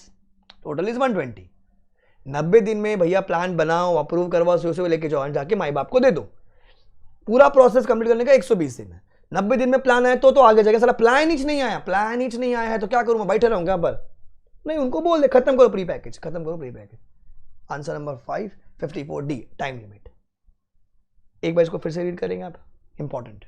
टोटल इज 120. 90 दिन में भैया प्लान बनाओ, अप्रूव करवाओ, COC लेके जाओ, जाके माई बाप को दे दो. पूरा प्रोसेस कंप्लीट करने का 120 दिन है. 90 दिन में प्लान आया तो आगे जाएगा. साला प्लान ही नहीं आया है तो क्या करूं, मैं बैठे रहूंगा यहाँ पर. नहीं, उनको बोल दे खत्म करो pre package. Answer number 5, 54D, time limit. एक बार इसको फिर से रीड करेंगे आप, इंपॉर्टेंट.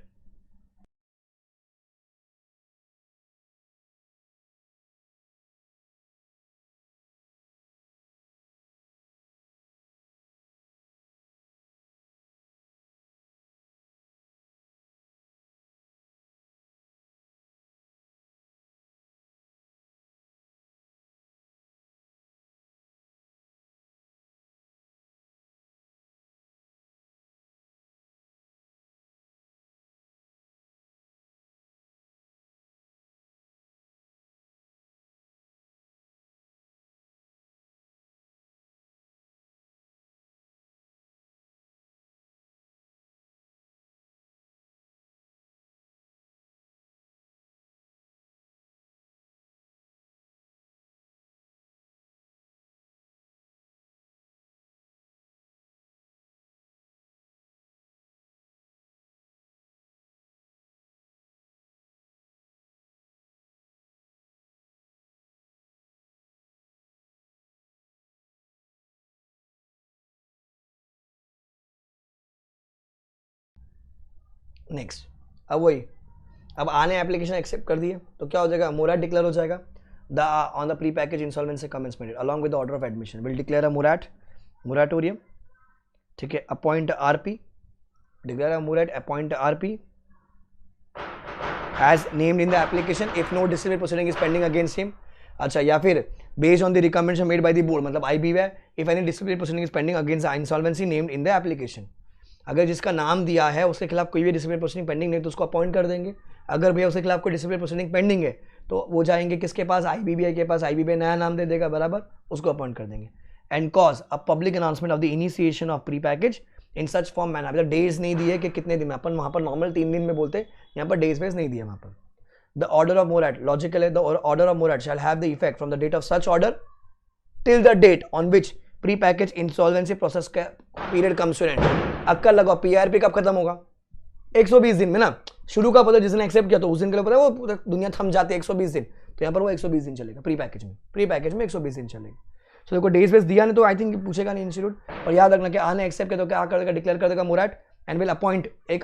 नेक्स्ट, अब वही, अब आने एप्लीकेशन एक्सेप्ट कर दिए तो क्या हो जाएगा, मोराट डिक्लेयर हो जाएगा। The on the pre package insolvency commencement along with the order of admission will declare a moratorium, ठीक है। अपॉइंट आरपी, डिक्लेयर अ मोरेट, appoint RP as named in the application if no disciplinary proceeding is pending against him। अच्छा, या फिर based on the recommendation made by the board, मतलब IB है, if any disciplinary proceeding is pending against the insolvency named in the application। अगर जिसका नाम दिया है उसके खिलाफ कोई भी डिसिप्लिनरी प्रोसीडिंग पेंडिंग नहीं तो उसको अपॉइंट कर देंगे। अगर भैया उसके खिलाफ कोई डिसिप्लिनरी प्रोसीडिंग पेंडिंग है तो वो जाएंगे किसके पास, IBBI के पास, IBBI नया नाम दे देगा बराबर, उसको अपॉइंट कर देंगे। And cause a public announcement of the initiation of pre package in such form manner, मतलब डेज नहीं दिए कि कितने दिन में, अपन वहाँ पर नॉर्मल 3 दिन में बोलते, यहाँ पर डेज बेस नहीं दिया वहाँ पर। The order of morat, logical है, the order of morat shall have the effect from the date of such order till the date on which pre-package insolvency process का period comes to an end। अक्कल लगाओ, PRP कब खत्म होगा, 120 दिन में ना, शुरू का पता जिसने एक्सेप्ट किया तो उस दिन के लिए पता है वो दुनिया थम जाती है 120 दिन, तो यहाँ पर वो 120 दिन चलेगा प्री पैकेज में 120 दिन चलेगा। तो देखो डेज बेस दिया नहीं तो आई थिंक पूछेगा नहीं इंस्टीट्यूट, और याद रखना कि आने एक्सेप्ट किया तो क्या कर देगा, डिक्लेयर कर देगा मोराट एंड विल अपॉइंट एक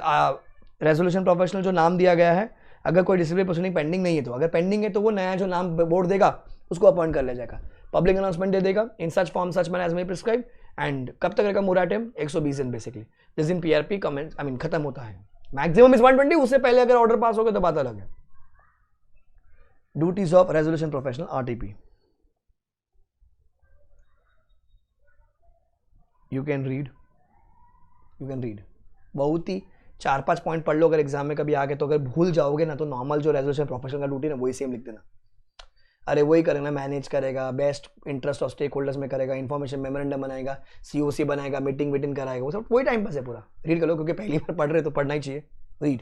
रेजोल्यूशन प्रोफेशनल जो नाम दिया गया है। अगर कोई डिसिप्लिनरी प्रोसीडिंग पेंडिंग नहीं है तो, अगर पेंडिंग है तो वो नया जो नाम बोर्ड देगा उसको अपॉइंट कर ले जाएगा, पब्लिक अनाउंसमेंट दे देगा in such form such manner as may prescribe. And कब तक रहेगा मोराटोरियम, 120 दिन बेसिकली, जिस दिन PRP कमेंट आई मीन खत्म होता है, मैक्सिमम इज 120, उससे पहले अगर ऑर्डर पास हो गया तो बात अलग है। Duties of resolution professional RTP, you can read बहुत ही 4-5 पॉइंट पढ़ लो, अगर एग्जाम में कभी आ गए तो, अगर भूल जाओगे ना तो नॉर्मल जो रेजोल्यूशन प्रोफेशनल का ड्यूटी ना वही सेम लिख देना, अरे वही करेगा, मैनेज करेगा, best interest of stake holders में करेगा, इन्फॉर्मेशन मेमोरेंडम बनाएगा, COC बनाएगा, मीटिंग वीटिंग कराएगा, वो सब वही टाइम पास है पूरा। रीड कर लो क्योंकि पहली बार पढ़ रहे तो पढ़ना ही चाहिए, रीड।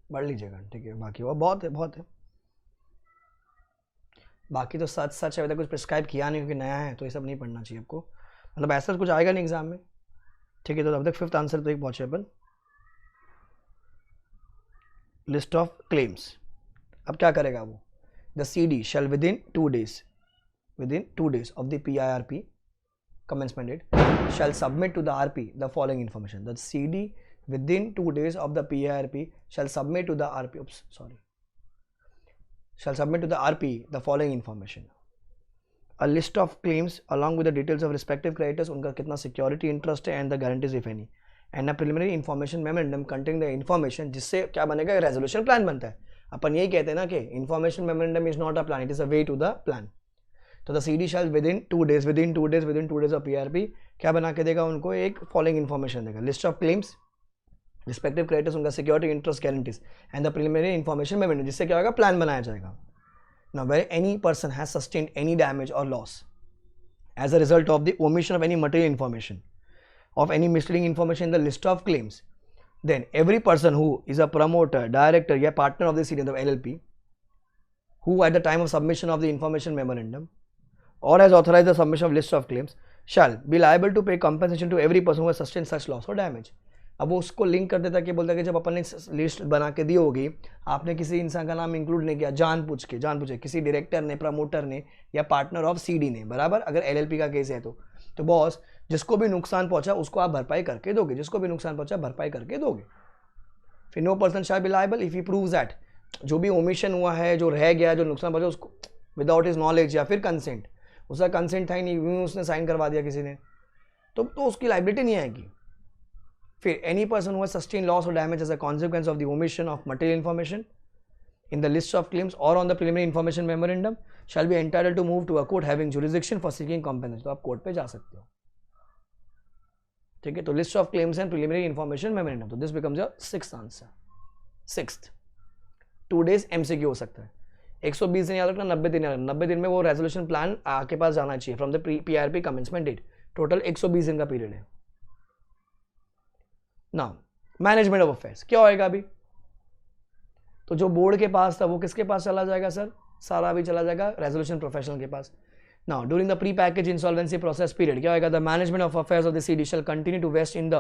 पढ़ लीजिएगा, ठीक है। बाकी वो बहुत है, बहुत है। बाकी तो सच सच अभी तक कुछ प्रिस्क्राइब किया नहीं, क्योंकि नया है तो ये सब नहीं पढ़ना चाहिए आपको, मतलब ऐसा कुछ आएगा नहीं एग्जाम में, ठीक है। तो अभी तक 5th आंसर तो एक पहुंचे अपन, लिस्ट ऑफ क्लेम्स। अब क्या करेगा वो, the CD shall within 2 days of the PIRP commencement date shall submit to the RP the following information. The CD within 2 days of the PIRP shall submit to the RP, shall submit to the RP the following information: a list of claims along with the details of respective creditors, उनका कितना security interest है, and the guarantees if any, and a preliminary information memorandum containing the information, जिससे क्या बनेगा, resolution plan बनता है। अपन यही कहते हैं ना कि information memorandum is not a plan, it is a way to the plan। तो the CD shall within 2 days of PIRP क्या बना के देगा उनको, एक फॉलोइंग इन्फॉर्मेशन देगा, list of claims, respective creditors, उनका security interest guarantees, and the preliminary information memorandum, जिससे क्या होगा, प्लान बनाया जाएगा। Now where any person has sustained any damage or loss as a result of the omission of any material information of any misleading information in the list of claims, then every person who is a promoter, director या partner of the CD, the LLP, who at the time of submission of the information memorandum or has authorized the submission of list of claims shall be liable to pay compensation to every person who has sustained such loss or damage। अब वो उसको link कर देता है कि बोलता है कि जब अपन ने लिस्ट बना के दी होगी, आपने किसी इंसान का नाम इंक्लूड नहीं किया, जान पूछ के किसी डायरेक्टर ने, प्रमोटर ने या पार्टनर ऑफ CD ने, बराबर, अगर LLP का केस है तो बॉस जिसको भी नुकसान पहुंचा उसको आप भरपाई करके दोगे, जिसको भी नुकसान पहुंचा भरपाई करके दोगे। फिर no person shall be liable if he proves that, जो भी ओमिशन हुआ है, जो रह गया, जो नुकसान पहुंचा, उसको विदाउट हिज नॉलेज या फिर कंसेंट, उसका कंसेंट था ही नहीं, उसने साइन करवा दिया किसी ने, तो उसकी लाइबिलिटी नहीं आएगी। फिर any person who has sustain loss or damage as a consequence of the omission of material information in the list of claims or on the preliminary information memorandum shall be entitled to move to a court having jurisdiction for seeking compensation। तो आप court पे जा सकते हो, ठीक है। तो list of claims and preliminary information memorandum, तो this becomes your 6th answer. 6th 2 days MCQ हो सकता है, 120 दिन याद रखना, 90 दिन याद रखना, 90 दिन में वो रेजोल्यूशन प्लान आपके पास जाना चाहिए from the PIRP commencement date. Total 120 दिन का पीरियड है। नाउ मैनेजमेंट ऑफ अफेयर्स क्या होएगा अभी, तो जो बोर्ड के पास था वो किसके पास चला जाएगा सर, सारा अभी चला जाएगा रेजोल्यूशन प्रोफेशनल के पास। Now during the pre package insolvency process period क्या होगा, the management of affairs of the CD shall continue to vest in the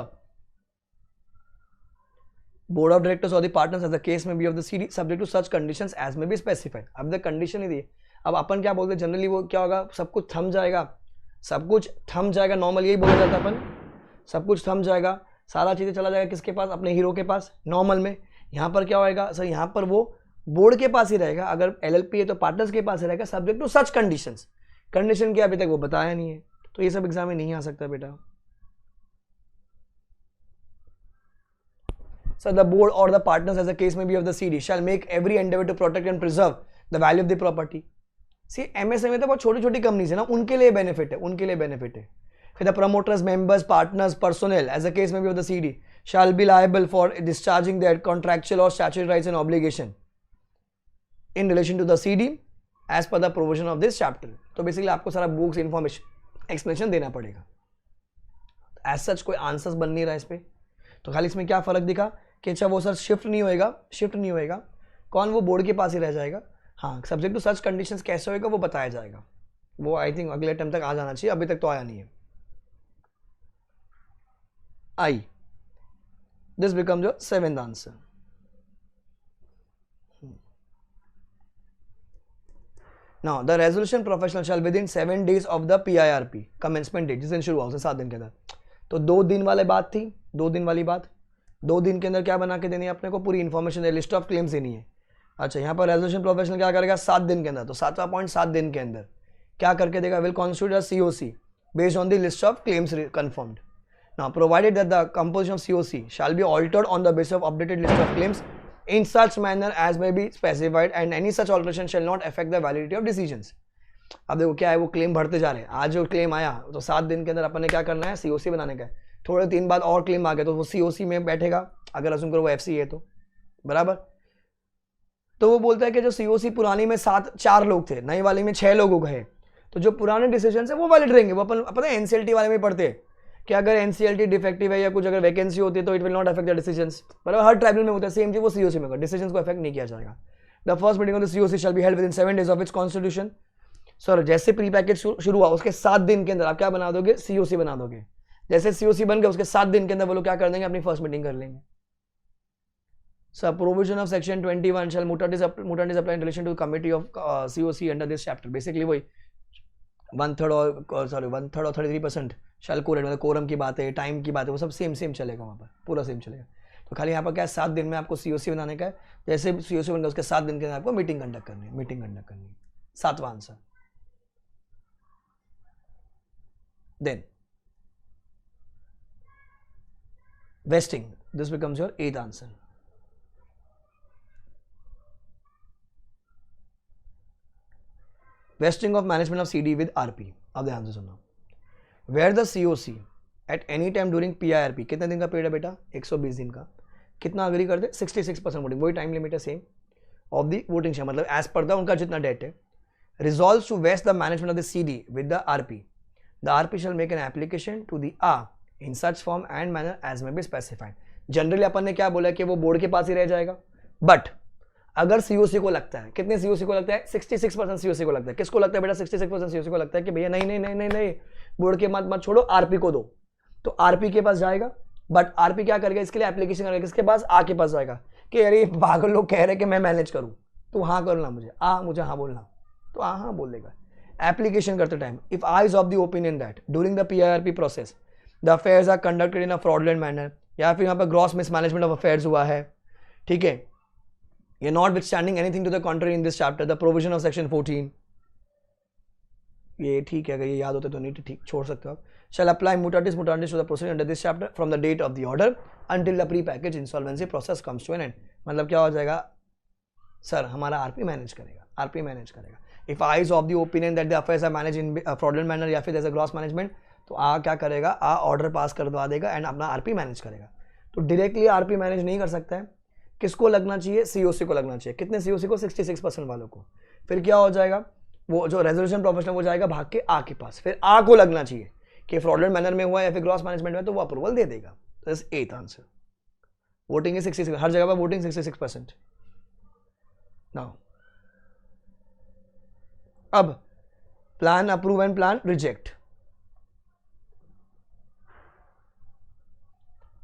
board of directors or the partners as the case में be of the CD subject to such conditions as में be specified. अब the condition ही दी, अब अपन क्या बोलते हैं जनरली, वो क्या होगा, सब कुछ थम जाएगा, सब कुछ थम जाएगा, नॉर्मल यही बोला जाता है अपन, सब कुछ थम जाएगा, सारा चीज़ें चला जाएगा किसके पास, अपने हीरो के पास, नॉर्मल में। यहाँ पर क्या होएगा सर, यहाँ पर वो बोर्ड के पास ही रहेगा, अगर LLP है तो पार्टनर्स के पास ही रहेगा, subject to such conditions. Condition क्या अभी तक वो बताया नहीं है, तो ये सब एग्जाम में नहीं आ सकता बेटा। Sir the board or the partners as the case में be of the CD shall make every endeavour to protect and preserve the value of the property. See MSME तो बहुत छोटी छोटी कंपनीज है ना, उनके लिए बेनिफिट है, उनके लिए बेनिफिट है। फिर the promoters, members, partners, personnel as the case में be of the CD shall be liable for discharging their contractual or statutory rights and obligation in relation to the CD as per the provision of this chapter। तो basically आपको सारा books, information, explanation देना पड़ेगा। As such कोई answers बन नहीं रहा इस पे, तो खाली इसमें क्या फर्क दिखा कि अच्छा वो सर शिफ्ट नहीं होएगा, कौन, वो बोर्ड के पास ही रह जाएगा। हाँ, सब्जेक्ट टू सच कंडीशंस कैसे होएगा वो बताया जाएगा, वो आई थिंक अगले टाइम तक आ जाना चाहिए, अभी तक तो आया नहीं है। आई this becomes your 7th answer। Now the resolution professional shall within 7 days of the PIRP commencement date, जिस दिन शुरू हुआ उसे 7 दिन के अंदर, तो 2 दिन वाले बात थी, 2 दिन वाली बात, 2 दिन के अंदर क्या बना के देनी है अपने को, पूरी इन्फॉर्मेशन, लिस्ट ऑफ क्लेम्स देनी है। अच्छा, यहाँ पर रेजोल्यूशन प्रोफेशनल क्या करेगा 7 दिन के अंदर, तो 7वां पॉइंट 7 दिन के अंदर क्या करके देगा, will constitute a COC based on the list of claims confirmed. Now, provided that the composition of COC shall be altered on the basis of updated list of claims in such manner as may be specified, and any such alteration shall not affect the validity of decisions। अब देखो क्या है, वो claim भरते जा रहे हैं, आज जो क्लेम आया तो 7 दिन के अंदर अपन ने क्या करना है, COC बनाने का है। थोड़े दिन बाद और क्लेम आ गया तो वो COC में बैठेगा, अगर असुम करो वो FC है तो, बराबर। तो वो बोलता है कि जो COC पुरानी में 4 लोग थे, नई वाली में 6 लोग हो गए, तो जो पुराने डिसीजन है वो वैलिड रहेंगे। वो अपन पता है NCLT वाले में पढ़ते हैं कि अगर एनसीएलटी डिफेक्टिव है या कुछ अगर वैकेंसी होती है तो it will not affect the decisions, मतलब हर ट्राइब्यूनल में होता है सेम चीज, वो सीओसी में होगा, डिसीजंस को अफेक्ट नहीं किया जाएगा। The first meeting of the COC shall be held with in 7 days of its constitution. Sir जैसे प्री पैकेज शुरू हुआ उसके 7 दिन के अंदर आप क्या बना दोगे, सीओसी बना दोगे। जैसे सीओसी बन गया उसके 7 दिन के अंदर वो लोग क्या कर देंगे, अपनी फर्स्ट मीटिंग कर लेंगे। Sir provision of section 21 shall mutandis apply in relation to committee of COC under this chapter. Basically वही 1/3 और 33% शैल कोरेट, मतलब कोरम की बात है, टाइम की बात है, वो सब सेम चलेगा, वहाँ पर पूरा सेम चलेगा। तो खाली यहाँ पर क्या है, 7 दिन में आपको सीओसी बनाने का है। जैसे सीओसी बन गया उसके 7 दिन के अंदर आपको मीटिंग कंडक्ट करनी है। 7वां आंसर। Then vesting, this becomes your 8th answer. Vesting of management of CD with RP. अब ध्यान से सुनना, where the COC at any time during PIRP, कितने दिन का पीरियड है बेटा, 120 दिन का, कितना अग्री करते, 66% वोटिंग, वही टाइम लिमिट है same of the voting share, मतलब एज पर द उनका जितना डेट है, resolves to vest the management of the CD with the RP. The RP shall make an application to the A in such form and manner as may be specified. Generally अपन ने क्या बोला कि वो board के पास ही रह जाएगा, बट अगर सीओसी को लगता है, कितने सीओसी को लगता है, 66% सीओसी को लगता है। किसको लगता है बेटा, 66% सीओसी को लगता है कि भैया नहीं, बोर्ड के मत छोड़ो, आरपी को दो। तो आरपी के पास जाएगा, बट आरपी क्या करेगा, इसके लिए एप्लीकेशन करेगा, किसके पास, आ के पास जाएगा कि अरे पागल लोग कह रहे कि मैं मैनेज करूं, तो हाँ करना मुझे हाँ बोलना, तो हाँ बोल देगा। एप्लीकेशन करते time, if I is of the opinion that during the PIRP process the affairs are conducted in a fraudulent manner, या फिर यहाँ पर ग्रॉस मिसमैनेजमेंट ऑफ अफेयर्स हुआ है, ठीक है, ये notwithstanding anything to the contrary in this chapter the provision of section 14, ये ठीक है, अगर ये याद होता तो नहीं ठीक छोड़ सकते हो आप। Shall apply mutatis to the procedure under this chapter from the date of the order until the pre package insolvency process comes to an end. मतलब क्या हो जाएगा सर, हमारा आरपी मैनेज करेगा। If I is of the opinion that the affairs are manage in fraudulent manner या फिर there is a gross management, तो आ क्या करेगा, आ ऑर्डर पास करवा देगा एंड अपना आरपी मैनेज करेगा। तो डायरेक्टली आरपी मैनेज नहीं कर सकता है, किसको लगना चाहिए, सीओसी को लगना चाहिए। कितने सीओसी को, 66% वालों को। फिर क्या हो जाएगा, वो जो रेजोल्यूशन प्रोफेशनल वो जाएगा भाग के आ के पास, फिर आ को लगना चाहिए कि फ्रॉडलेंट मैनर में हुआ या फिर ग्रॉस मैनेजमेंट में, तो वो अप्रूवल दे देगा। तो दिस 8th आंसर। वोटिंग है 66, हर जगह पर वोटिंग 66%। नाउ अब plan approve and plan reject.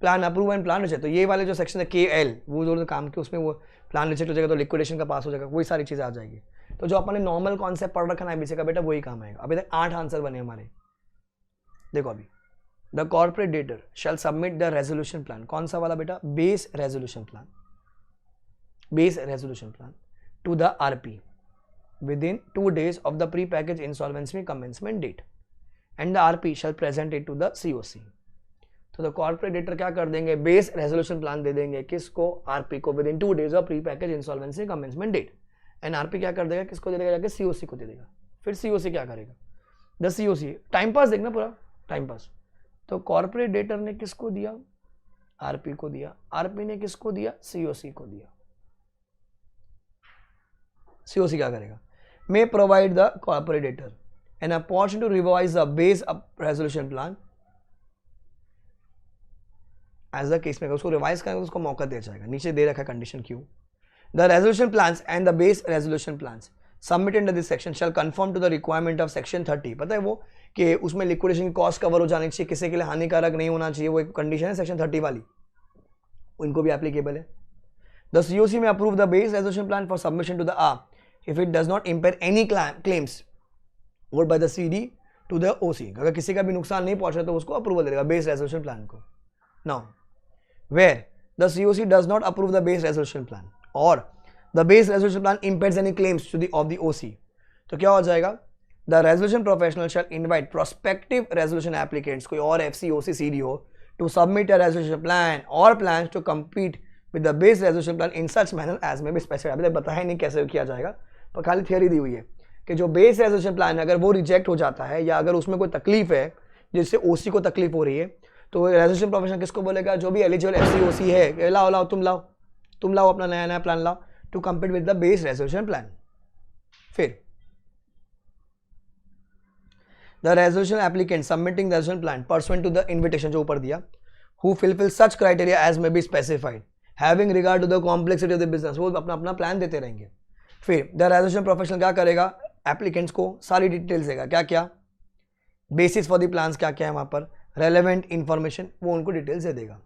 Plan approve and plan reject, तो ये वाले जो सेक्शन है KL, वो जो काम के उसमें वो प्लान रिजेक्ट हो जाएगा तो लिक्विडेशन का पास हो जाएगा, वही सारी चीजें आ जाएगी। तो जो अपन ने नॉर्मल कॉन्सेप्ट पढ़ रखा है IBC का बेटा, वही काम आएगा। अभी तक 8 आंसर बने हमारे। देखो अभी, the corporate debtor shall submit the resolution plan, कौन सा वाला बेटा, base resolution plan to the RP within 2 days of the pre-package insolvency commencement date and the RP shall present it to the COC. तो the corporate debtor क्या कर देंगे, base resolution plan दे देंगे किसको, आरपी को, within 2 days of pre package insolvency commencement date, and RP क्या कर देगा, किसको दे देगा, जाके सीओसी को दे देगा। फिर सीओसी क्या करेगा, द सीओसी, टाइम पास देखना, पूरा टाइम पास। तो कॉर्पोरेट डेटर ने किसको दिया, आरपी को दिया, आरपी ने किसको दिया, सीओसी को दिया। सीओसी क्या करेगा, may provide the corporate debtor an opportunity to revise the base resolution plan as the case में, उसको रिवाइज करेंगे तो उसको मौका दिया जाएगा। नीचे दे रखा कंडीशन क्यों, the resolution plans and the base resolution plans submitted under this section shall conform to the requirement of section 30। पता है वो कि उसमें लिक्विडेशन की कॉस्ट कवर हो जानी चाहिए, किसी के लिए हानिकारक नहीं होना चाहिए, वो एक कंडीशन है सेक्शन 30 वाली, उनको भी एप्लीकेबल है। The COC may approve the base resolution plan for submission to the A if it does not impair any claims owed by the CD to the OC। अगर किसी का भी नुकसान नहीं पहुंच रहा तो उसको अप्रूवल दे देगा बेस रेजोल्यूशन प्लान को। Now where the COC does not approve the base resolution plan or the base resolution plan impairs any claims to the of the OC, तो क्या हो जाएगा, the resolution professional shall invite prospective resolution applicants, कोई और FC OC CD हो, to submit a resolution plan or plans to compete with the base resolution plan in such manner as may be specified। अभी तक बताया नहीं कैसे किया जाएगा, पर खाली थियरी दी हुई है कि जो बेस रेजोल्यूशन प्लान है अगर वो रिजेक्ट हो जाता है या अगर उसमें कोई तकलीफ है जिससे ओसी को तकलीफ हो रही है, तो रेजोल्यूशन प्रोफेशनल किसको बोलेगा, जो भी एलिजिबल FC OC है, लाओ तुम लाओ अपना नया प्लान लाओ to complete with the base resolution plan. फिर the resolution applicant submitting the resolution plan pursuant to the invitation जो ऊपर दिया, who fulfil such criteria as may be specified having regard to the complexity of the business, वो अपना अपना plan देते रहेंगे। फिर द रेजोल्यूशन प्रोफेशनल क्या करेगा, एप्लीकेंट्स को सारी डिटेल्स देगा, क्या क्या बेसिस फॉर द प्लान्स क्या क्या है वहाँ पर, रेलेवेंट इन्फॉर्मेशन वो उनको डिटेल्स दे देगा।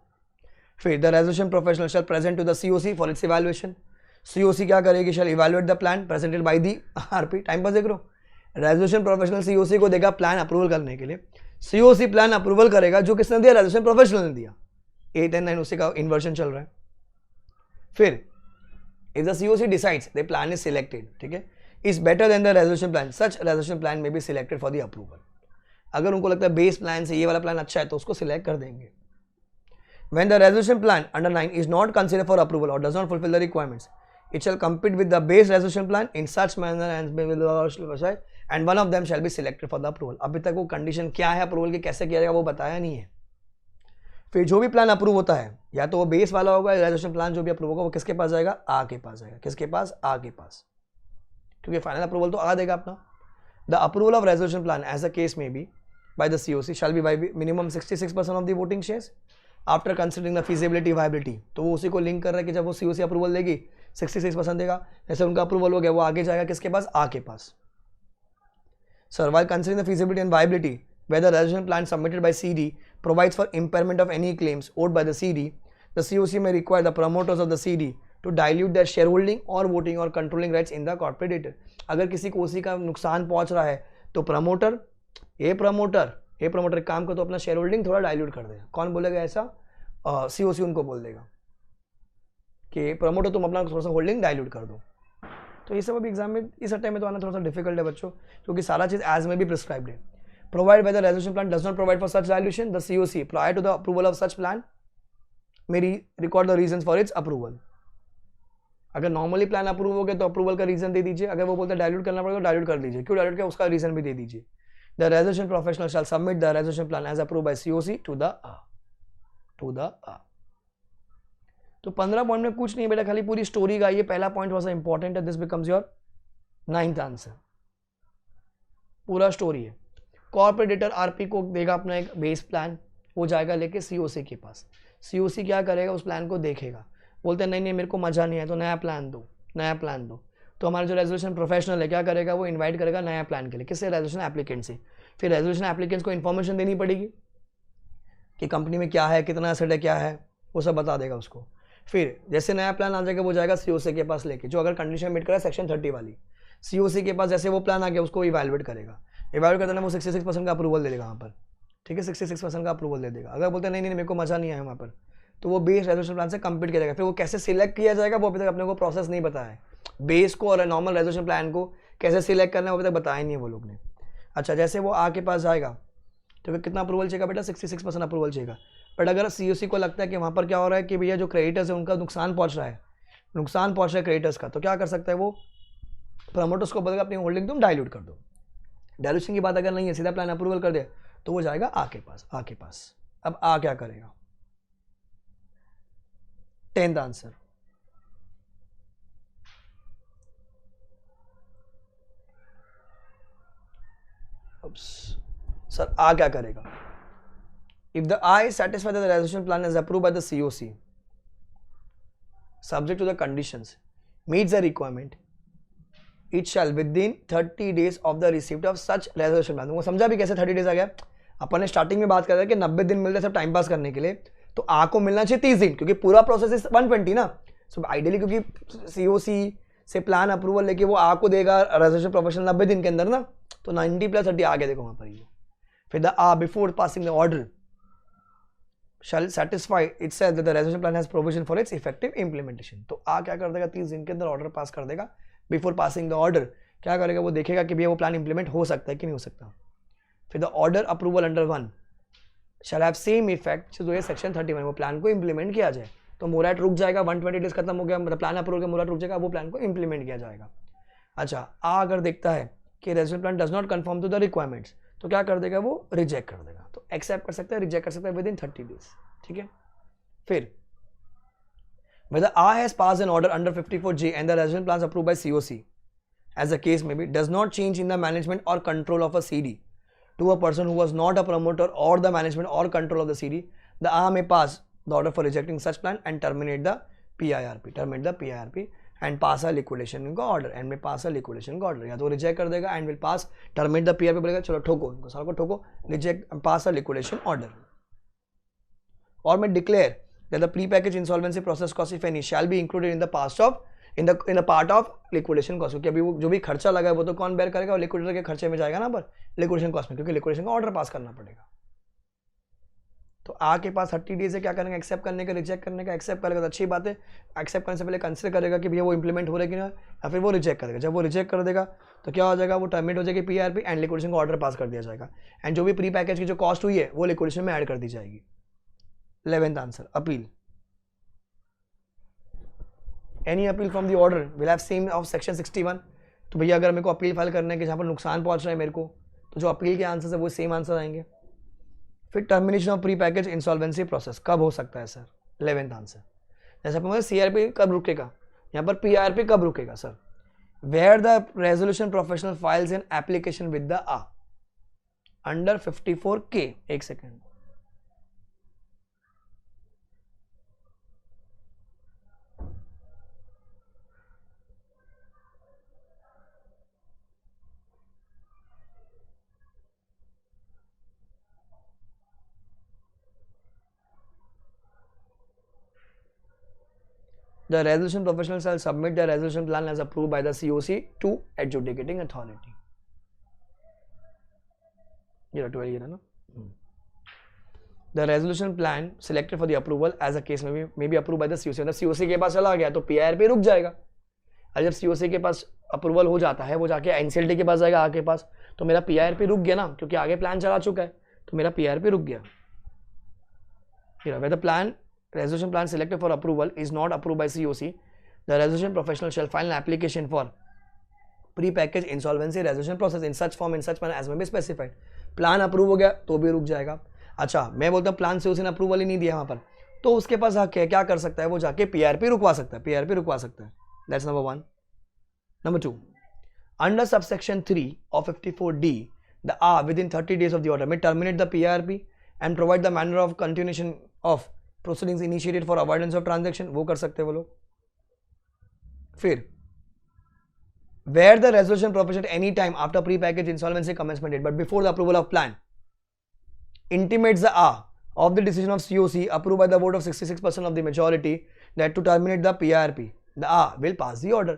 फिर the resolution professional shall present to the COC for its evaluation, COC क्या करेगी, shall evaluate the plan presented by the RP. Time pass देख रहे हो, रेजोल्यूशन प्रोफेशनल सीओसी को देगा प्लान अप्रूवल करने के लिए, सीओसी प्लान अप्रूवल करेगा जो किसने दिया, रेजोल्यूशन प्रोफेशनल ने दिया। 8 and 9 उसी का इन्वर्जन चल रहा है। फिर if the COC decides the plan is selected, ठीक है, is better than the resolution plan, such resolution plan may be selected for the approval. अगर उनको लगता है बेस प्लान से ये वाला प्लान अच्छा है तो उसको सिलेक्ट कर देंगे। When the resolution plan under 9 is not considered for approval or does not fulfill the requirements, it shall compete with the base resolution plan in such manner and one of them shall be selected for the approval। अभी तक वो condition क्या है approval की, कैसे किया जाएगा वो बताया नहीं है। फिर जो भी प्लान अप्रूव होता है या तो वो बेस वाला होगा, रेजोल्यूशन प्लान जो भी अप्रूव होगा वो किसके पास जाएगा, आ के पास जाएगा। किसके पास, आ के पास, क्योंकि फाइनल अप्रूवल तो आ देगा अपना। The approval of resolution plan as a case में be by the COC shall be by minimum 66% of the voting shares after considering the feasibility viability। तो वो उसी को लिंक कर रहा है कि जब वो COC अप्रूवल देगी 66% देगा, जैसे उनका अप्रूवल हो गया वो आगे जाएगा किसके पास, आ के पास। Sir, while considering the feasibility and viability whether the resolution plan submitted by CD provides for impairment of any claims owed by the CD, the COC may require the promoters of the CD to dilute their shareholding or voting or controlling rights in the corporate debtor। अगर किसी को उसी का नुकसान पहुंच रहा है तो प्रमोटर एक काम को तो अपना शेयर होल्डिंग थोड़ा डाइल्यूट कर देगा। कौन बोलेगा ऐसा, सीओसी उनको बोल देगा कि प्रमोटर तुम अपना थोड़ा सा होल्डिंग डाइल्यूट कर दो। तो ये सब अभी एग्जाम में इस टाइम में तो आना थोड़ा सा डिफिकल्ट है बच्चों, क्योंकि सारा चीज एज में भी प्रिस्क्राइब्ड है। Provide by the resolution plan does not provide for such dilution, the COC prior to the approval of such plan may record the reasons for its approval. अगर नॉर्मली प्लान अप्रूव हो गया तो approval का reason दे दीजिए, अगर वो बोलते हैं डाइल्यूट करना पड़ेगा तो डाइल्यूट कर दीजिए, क्यों डाइल्यूट किया उसका रीजन भी दे दीजिए। The resolution professional shall submit the resolution plan as approved by COC to the तो 15 पॉइंट में कुछ नहीं बेटा, खाली पूरी स्टोरी का ये पहला पॉइंट थोड़ा सा इंपॉर्टेंट है। This becomes your 9th answer. पूरा स्टोरी है। कॉर्पोरेट डेटर आरपी को देगा अपना एक बेस प्लान, वो जाएगा लेके सीओसी के पास। सीओसी क्या करेगा, उस प्लान को देखेगा, बोलते हैं नहीं मेरे को मजा नहीं है तो नया प्लान दो। तो हमारा जो रेजोल्यूशन प्रोफेशनल है क्या करेगा, वो इनवाइट करेगा नया प्लान के लिए, किससे, रेजोल्यूशन एप्लीकेंट से। फिर रेजोल्यूशन एप्लीकेंट्स को इन्फॉर्मेशन देनी पड़ेगी कि कंपनी में क्या है, कितना एसेट है, क्या है, वो सब बता देगा उसको। फिर जैसे नया प्लान आ जाएगा वो जाएगा सीओसी के पास लेके, जो अगर कंडीशन मीट करा सेक्शन 30 वाली, सीओसी के पास जैसे वो प्लान आ गया उसको इवैल्यूएट करेगा। इवैल्यूएट करते वो 66% का अप्रूवल दे देगा वहाँ पर, ठीक है, 66% का अप्रूवल दे देगा। अगर बोलते हैं नहीं मेरे को मजा नहीं आया वहाँ पर, तो वो बेस रेजोल्यूशन प्लान से कंप्लीट किया जाएगा। फिर वो कैसे सिलेक्ट किया जाएगा वो अभी तक अपने को प्रोसेस नहीं पता है। बेस को और नॉर्मल रेजोल्यूशन प्लान को कैसे सिलेक्ट करना है वो अभी तक बताया नहीं है वो लोग ने। अच्छा, जैसे वो आ के पास जाएगा तो फिर कितना अप्रूवल चाहिए बेटा, 66% अप्रूवल चाहिए। बट अगर सीओसी को लगता है कि वहाँ पर क्या हो रहा है कि भैया जो क्रेडिटर्स है उनका नुकसान पहुँच रहा है क्रेडिटर्स का, तो क्या कर सकता है वो, प्रमोटर्स को बोलेगा अपनी होल्डिंग तुम डाइल्यूट कर दो। डाइल्यूशन की बात अगर नहीं है, सीधा प्लान अप्रूवल कर दे तो वो जाएगा आ के पास। अब आ क्या करेगा, 10th आंसर। सर आ क्या करेगा, if the I satisfy the resolution plan is approved by the COC subject to the conditions meets the requirement, it shall within 30 days of the receipt of such resolution plan. तुमको समझा भी कैसे 30 days आ गया। अपन ने starting में बात कर रहे कि 90 दिन मिलते सब टाइम पास करने के लिए, तो आ को मिलना चाहिए 30 दिन, क्योंकि पूरा प्रोसेस इज 120 ना। सो आइडियली क्योंकि सीओसी से प्लान अप्रूवल लेके वो आ को देगा रेजोल्यूशन प्रोफेशनल 90 दिन के अंदर ना, तो 90 + 30 आ गया, देखो वहां पर ये। फिर the uh before passing the order shall satisfy itself that the resolution plan has provision for its effective implementation. तो आ क्या कर देगा, 30 दिन के अंदर ऑर्डर पास कर देगा। बिफोर पासिंग द ऑर्डर क्या करेगा, वो देखेगा कि भैया वो प्लान इंप्लीमेंट हो सकता है कि नहीं हो सकता। फिर the order approval under 1 shall have same effect, जो ये सेक्शन 31 वो प्लान को इंप्लीमेंट किया जाए। तो मोराट रुक जाएगा, 120 days खत्म हो गया, मतलब प्लान अप्रूवल का मोराट रुक जाएगा, वो प्लान को इंप्लीमेंट किया जाएगा। अच्छा, आ अगर देखता है कि resolution plan does not confirm to the requirements, तो क्या कर देगा, वो रिजेक्ट कर देगा। तो एक्सेप्ट कर सकता है, रिजेक्ट कर सकता है विद इन 30 days, ठीक है। फिर whether A has passed an order under 54J and the resolution plans approved by COC, as the case may be, does not change in the management or control of a CD to a person who was not a promoter or the management or control of the CD, the A may pass the order for rejecting such plan and terminate the PIRP and pass a liquidation का order and may pass a liquidation का order. या तो reject कर देगा and will pass terminate the PIRP बोलेगा चलो ठोको इनको सारे को ठोको reject and pass a liquidation order. और मैं declare that the pre-packaged insolvency process cost if any shall be included in the past of in the part of liquidation cost. क्योंकि अभी वो जो भी खर्चा लगा है वो तो कौन बेयर करेगा, और लिक्विडेटर के खर्चे में जाएगा ना पर लिक्विडेशन कॉस्ट में, क्योंकि लिक्विडेशन का ऑर्डर पास करना पड़ेगा. तो आ के पास 30 डेज से क्या करेंगे, एक्सेप्ट करने का, रिजेक्ट करने का. एक्सेप्ट करेगा तो अच्छी बात है, एक्सेप्ट करने से पहले कंसिडर करेगा कि भैया वो इंप्लीमेंट हो रहा है कि ना, या फिर वो रिजेक्ट करेगा. जब वो रिजेक्ट कर देगा तो क्या हो जाएगा, वो टर्मिनेट हो जाएगी PIRP एंड लिक्विडेशन का ऑर्डर पास कर दिया जाएगा. एंड जो भी प्री पैकेज की जो कॉस्ट हुई है वो लिक्विडेशन में ऐड कर दी जाएगी. 11th answer, appeal. Any appeal from the order will have same of section 61. तो भैया अगर मेरे को अपील फाइल करने के जहाँ पर नुकसान पहुँच रहा है मेरे को, तो जो अपील के आंसर है वो सेम आंसर आएंगे. फिर termination of pre package insolvency process कब हो सकता है सर, 11th आंसर. जैसे अपन CRP कब रुकेगा, यहाँ पर PIRP कब रुकेगा sir. Where the resolution professional files in application with the A under 54K. एक second, the resolution professional shall submit the resolution plan as approved by the COC to adjudicating authority. ये 12 ये ना. The resolution plan selected for the approval as a case may be approved by the COC. मतलब COC के पास चला गया तो PIRP रुक जाएगा. और जब COC के पास अप्रूवल हो जाता है वो जाके NCLT के पास जाएगा, A के पास, तो मेरा PIRP रुक गया ना, क्योंकि आगे प्लान चला चुका है, तो मेरा PIRP रुक गया. Where the plan resolution plan selected for approval is not approved by COC, the resolution professional shall file an application for pre-packaged insolvency resolution process in such form in such manner as may be specified. Plan approve हो गया तो भी रुक जाएगा. अच्छा, मैं बोलता हूँ प्लान COC ने अप्रूवल ही नहीं दिया वहाँ पर, तो उसके पास आके क्या कर सकता है, वो जाके PIRP रुकवा सकता है, PIRP रुकवा सकता है. That's number 1. Number 2, under subsection 3 of 54D, the A within 30 days of the order may terminate the PIRP and provide the manner of continuation of proceedings initiated for avoidance of transaction. वो कर सकते हैं वो लोग. फिर where the resolution profession at any time after pre-packaged insolvency commencement date but before the approval of plan intimates the A of the decision of COC approved by the vote of 66% of the majority that to terminate the PIRP, the A will pass the order.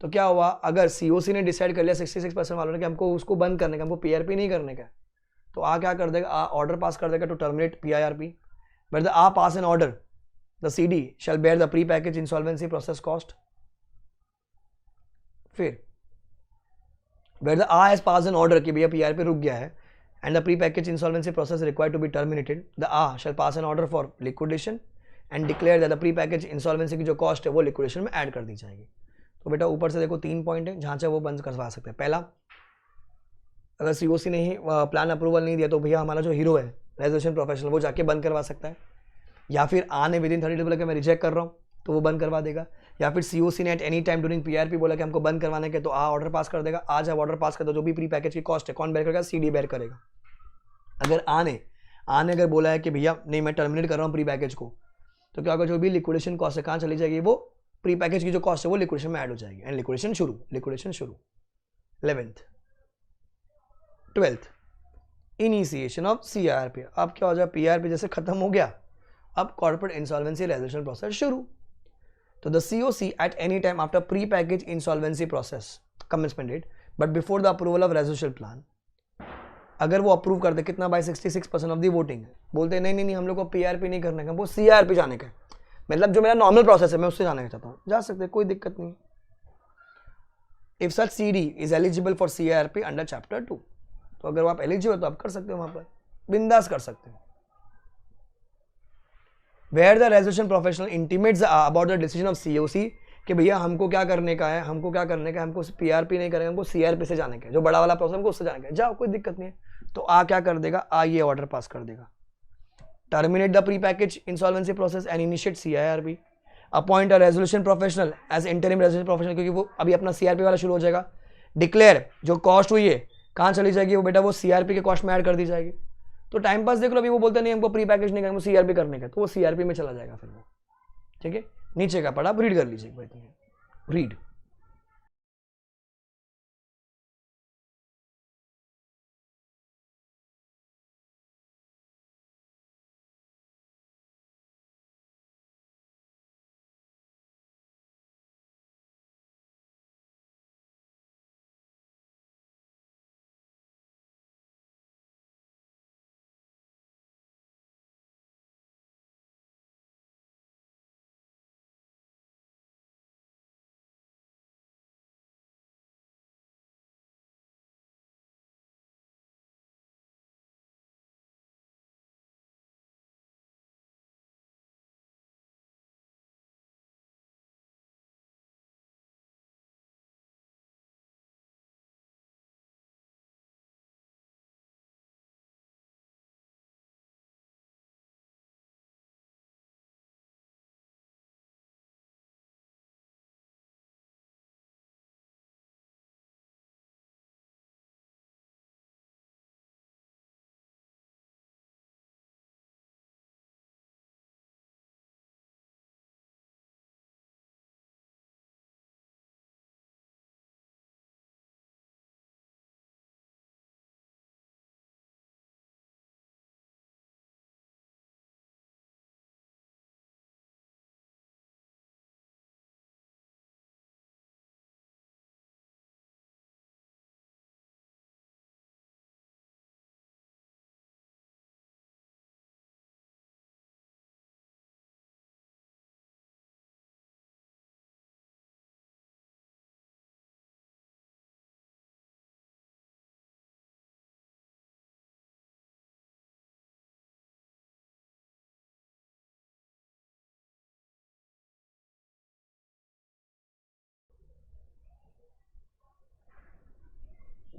तो क्या हुआ, अगर COC ने decide कर लिया 66% वालों ने कि हमको उसको बंद करने का, हमको PIRP नहीं करने का, तो A क्या कर देगा, A ऑर्डर पास कर देगा to terminate PIRP. But the A pass an order, the CD shall bear the pre-packaged insolvency process cost. फिर where the A has passed an order कि भैया PIRP रुक गया है and the pre-packaged insolvency process required to be terminated, the A shall pass an order for liquidation and declare that the pre-packaged insolvency की जो cost है वो liquidation में add कर दी जाएगी. तो बेटा ऊपर से देखो 3 पॉइंट है जहाँ से वो बंद करवा सकते हैं. पहला, अगर COC ने ही प्लान अप्रूवल नहीं दिया तो भैया हमारा जो हीरो है रेजोल्यूशन प्रोफेशनल वो जाके बंद करवा सकता है, या फिर A ने विदिन 30 डेज बोला कि मैं रिजेक्ट कर रहा हूँ तो वो बंद करवा देगा, या फिर COC ने eight any time during PIRP बोला कि हमको बंद करवाने के, तो A ऑर्डर पास कर देगा. आज जब ऑर्डर पास कर दो जो भी प्री पैकेज की कॉस्ट है कौन बेयर करेगा, CD बेयर करेगा. अगर A ने अगर बोला है कि भैया नहीं मैं टर्मिनेट कर रहा हूँ प्री पैकेज को, तो क्या होगा, जो भी लिक्विडेशन कॉस्ट है कहाँ चली जाएगी, वो प्री पैकेज की जो कॉस्ट है वो लिक्विडेशन में ऐड हो जाएगी एंड लिक्विडेशन शुरू. 11th 12th initiation of CIRP. अब क्या हो जाए, PIRP जैसे खत्म हो गया, अब कॉर्पोरेट इंसॉल्वेंसी रेजोल्यूशन प्रोसेस शुरू. तो the COC at any time after pre package insolvency process commencement date but before the approval of resolution plan, अगर वो अप्रूव कर दे कितना, बाय 66% ऑफ द वोटिंग, बोलते नहीं हम लोग को PIRP नहीं करने का, वो CIRP जाने का, मतलब जो मेरा नॉर्मल प्रोसेस है मैं उससे जाने का चाहता हूँ, जा सकते, कोई दिक्कत नहीं. If such CD is eligible for CIRP under chapter 2, तो अगर आप एलिजिबल तो आप कर सकते हो, वहां पर बिंदास कर सकते हो. Where the resolution professional intimates about the decision of COC कि भैया हमको क्या करने का है, हमको PIRP नहीं करेंगे, हमको CIRP से जाने का है, जो बड़ा वाला प्रोसेस हमको उससे जाने का है, जाओ कोई दिक्कत नहीं है. तो A क्या कर देगा, A ये ऑर्डर पास कर देगा, terminate the pre package insolvency process and initiate CIRP. Appoint a resolution professional as interim resolution professional, क्योंकि वो अभी अपना CIRP वाला शुरू हो जाएगा. डिक्लेयर जो कॉस्ट हुई है कहाँ चली जाएगी वो बेटा, वो सीआरपी के कॉस्ट में ऐड कर दी जाएगी। तो टाइम पास देख लो, अभी वो बोलते नहीं हमको प्री पैकेज नहीं करना, सीआरपी करने का, तो वो सीआरपी में चला जाएगा फिर वो। ठीक है, नीचे का पढ़ा, आप रीड कर लीजिए एक बार, रीड।